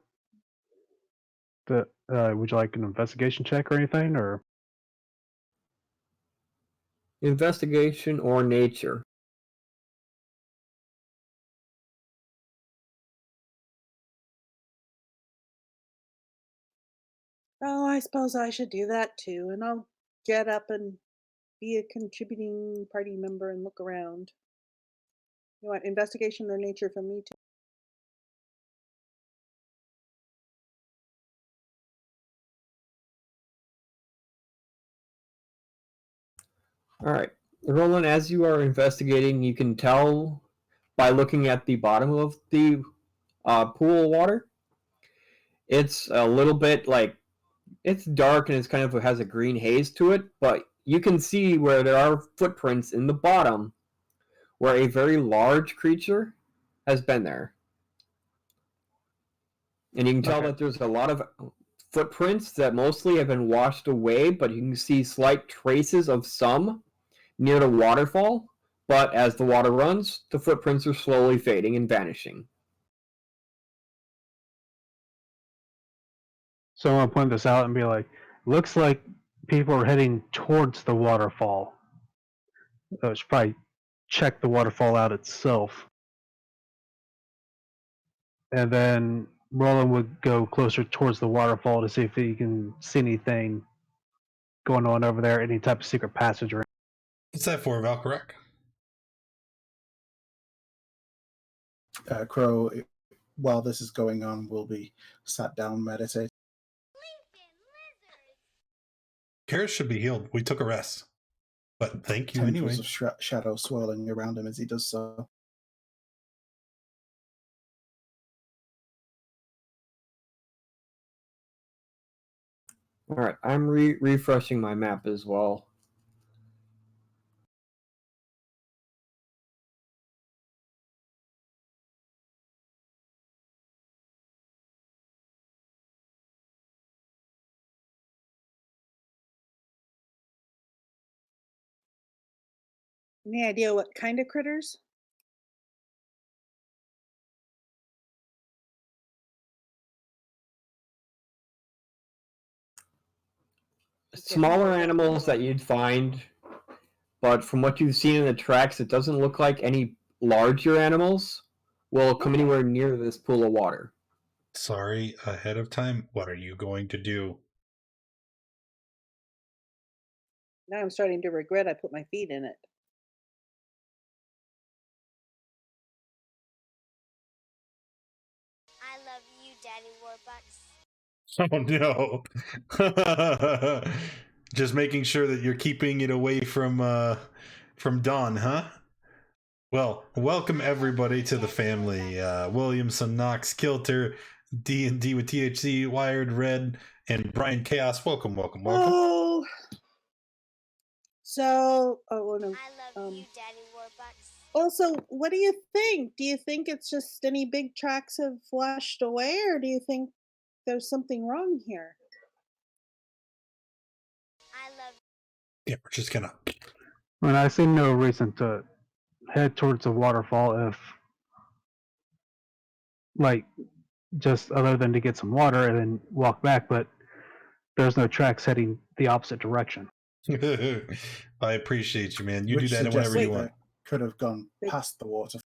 Would you like an investigation check or anything, or? Investigation or nature. Oh, I suppose I should do that too, and I'll get up and be a contributing party member and look around. You want investigation or nature from me too? All right, Roland, as you are investigating, you can tell by looking at the bottom of the pool of water. It's a little bit like, it's dark and it's kind of has a green haze to it, but you can see where there are footprints in the bottom where a very large creature has been there. And you can tell that there's a lot of footprints that mostly have been washed away, but you can see slight traces of some near the waterfall. But as the water runs, the footprints are slowly fading and vanishing. So I want to point this out and be like, looks like people are heading towards the waterfall. Should probably check the waterfall out itself. And then Roland would go closer towards the waterfall to see if he can see anything going on over there, any type of secret passage or. What's that for, Valkyrak? Crow while this is going on, we'll be sat down meditating. Karis should be healed. We took a rest. But thank you anyway. Tendrils of shadow swirling around him as he does so. All right, I'm refreshing my map as well. Any idea what kind of critters? Smaller animals that you'd find, but from what you've seen in the tracks, it doesn't look like any larger animals will come anywhere near this pool of water. Sorry ahead of time. What are you going to do? Now I'm starting to regret I put my feet in it. I love you, Daddy Warbucks. Oh no. Just making sure that you're keeping it away from Dawn, huh? Well, welcome everybody to the family. Williamson, Knox, Kilter, D&D with THC, Wired, Red, and Brian Chaos. Welcome. Oh. So, oh no. I love you, Daddy Warbucks. Also, what do you think? Do you think it's just any big tracks have washed away, or do you think there's something wrong here? I love. Yeah, we're just gonna. And I see no reason to head towards the waterfall if, like, just other than to get some water and then walk back, but there's no tracks heading the opposite direction. I appreciate you, man. You Which do that whenever you want. Could have gone past the water.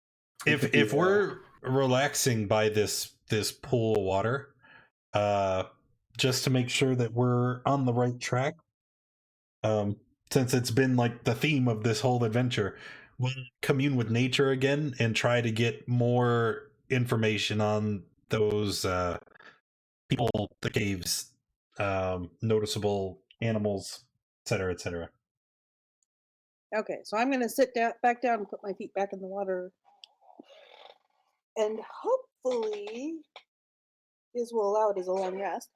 If we're relaxing by this pool of water, just to make sure that we're on the right track, since it's been like the theme of this whole adventure, we'll commune with nature again and try to get more information on those people, the caves, noticeable animals, etc., etc. Okay, so I'm going to sit back down and put my feet back in the water. And hopefully, this will allow it as a long rest.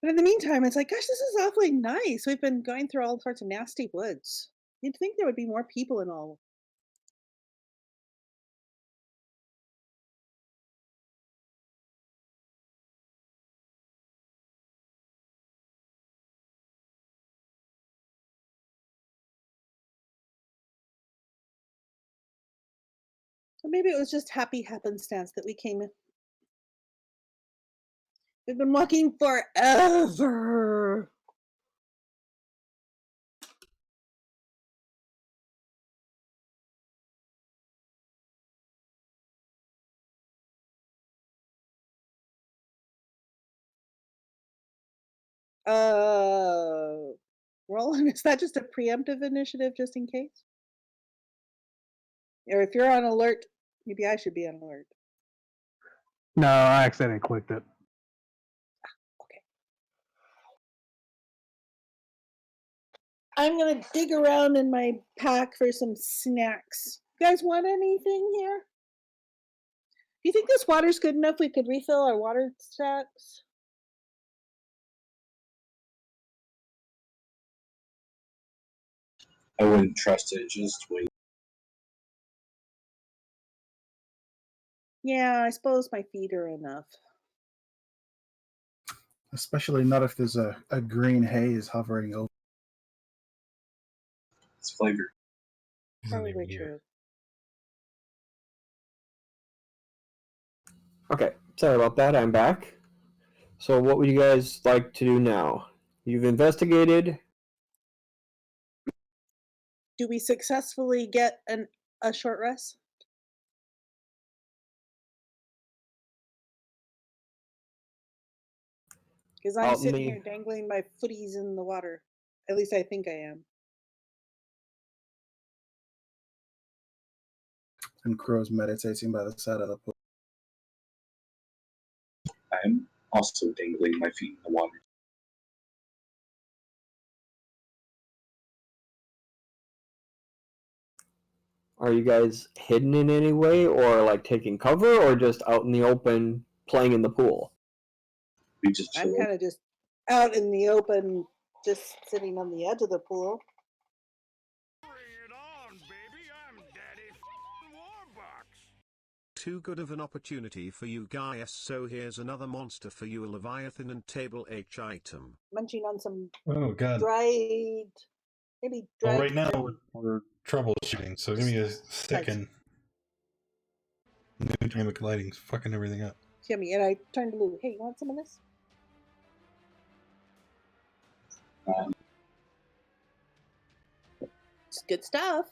But in the meantime, it's like, gosh, this is awfully nice. We've been going through all sorts of nasty woods. You'd think there would be more people in all. So maybe it was just happy happenstance that we came in. We've been walking forever. Roland, is that just a preemptive initiative just in case? Or if you're on alert, maybe I should be on alert. No, I accidentally clicked it. Okay. I'm gonna dig around in my pack for some snacks. You guys want anything here? Do you think this water's good enough we could refill our water stacks? I wouldn't trust it. Just wait. Yeah, I suppose my feet are enough. Especially not if there's a green haze hovering over. It's flavor. Probably true. Okay, sorry about that. I'm back. So what would you guys like to do now? You've investigated. Do we successfully get a short rest? Because I'm sitting here dangling my footies in the water. At least I think I am. And Crow's meditating by the side of the pool. I'm also dangling my feet in the water. Are you guys hidden in any way, or like taking cover, or just out in the open playing in the pool? We just I'm kind of just out in the open, just sitting on the edge of the pool. Bring it on, baby. I'm Daddy Warbucks. Too good of an opportunity for you guys, so here's another monster for you, a Leviathan and Table H item. Munching on some Oh god. dried, maybe dried. Well, right now we're troubleshooting, so give me a second. New dynamic lighting's fucking everything up. Timmy, and I turned to Lou. Hey, you want some of this? It's good stuff.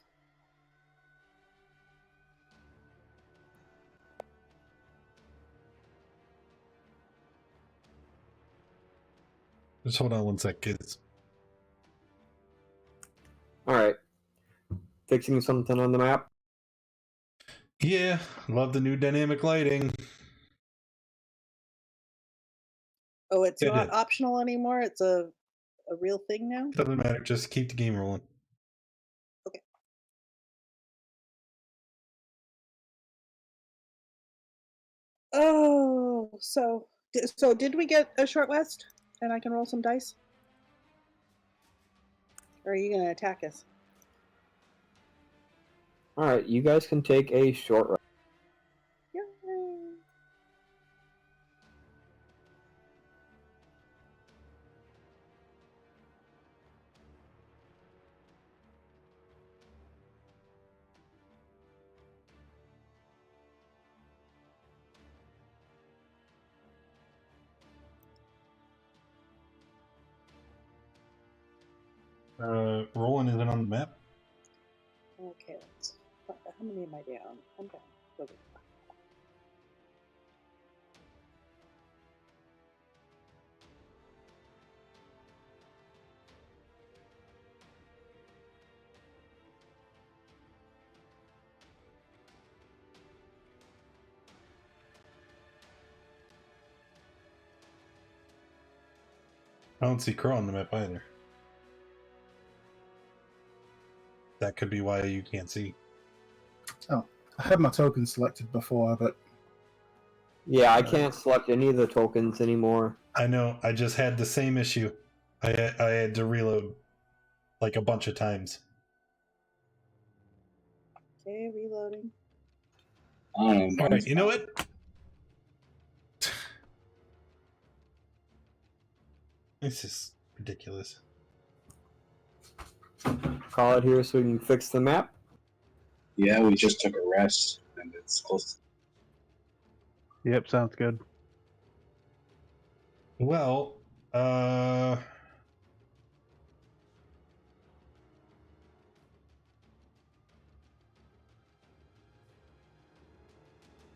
Just hold on one sec, kids. Alright. Fixing something on the map? Yeah, love the new dynamic lighting. Oh, it's Yeah, not optional anymore. It's a real thing now. Doesn't matter, just keep the game rolling. Okay. Oh, so did we get a short rest, and I can roll some dice? Or are you gonna attack us? Alright, you guys can take a short rest. Yay. Rolling isn't on the map. Okay, how many am I down? I'm down. Okay. I don't see Crow on the map either. That could be why you can't see. Oh, I had my token selected before, but Yeah, I can't select any of the tokens anymore. I know, I just had the same issue. I had to reload like a bunch of times. Okay, reloading. Alright, you know what? This is ridiculous. Call it here so we can fix the map. Yeah, we just took a rest, and it's close. Yep, sounds good. Well,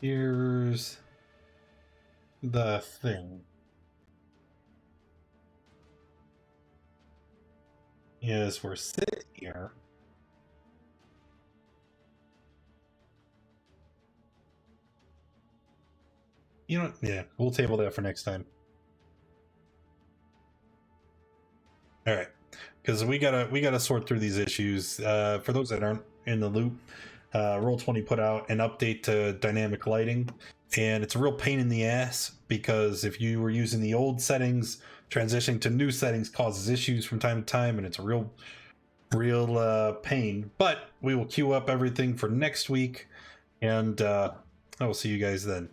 here's the thing. Is we're sitting here. You know, yeah, we'll table that for next time. All right, because we gotta sort through these issues. For those that aren't in the loop, Roll20 put out an update to dynamic lighting, and it's a real pain in the ass because if you were using the old settings, transitioning to new settings causes issues from time to time, and it's a real pain. But we will queue up everything for next week, and I will see you guys then.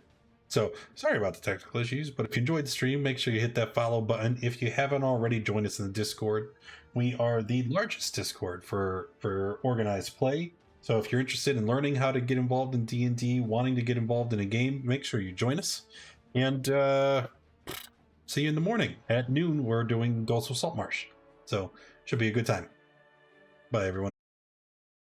So, sorry about the technical issues, but if you enjoyed the stream, make sure you hit that follow button. If you haven't already, join us in the Discord. We are the largest Discord for organized play. So if you're interested in learning how to get involved in D&D, wanting to get involved in a game, make sure you join us. And see you in the morning. At noon, we're doing Ghosts of Saltmarsh. So, should be a good time. Bye, everyone.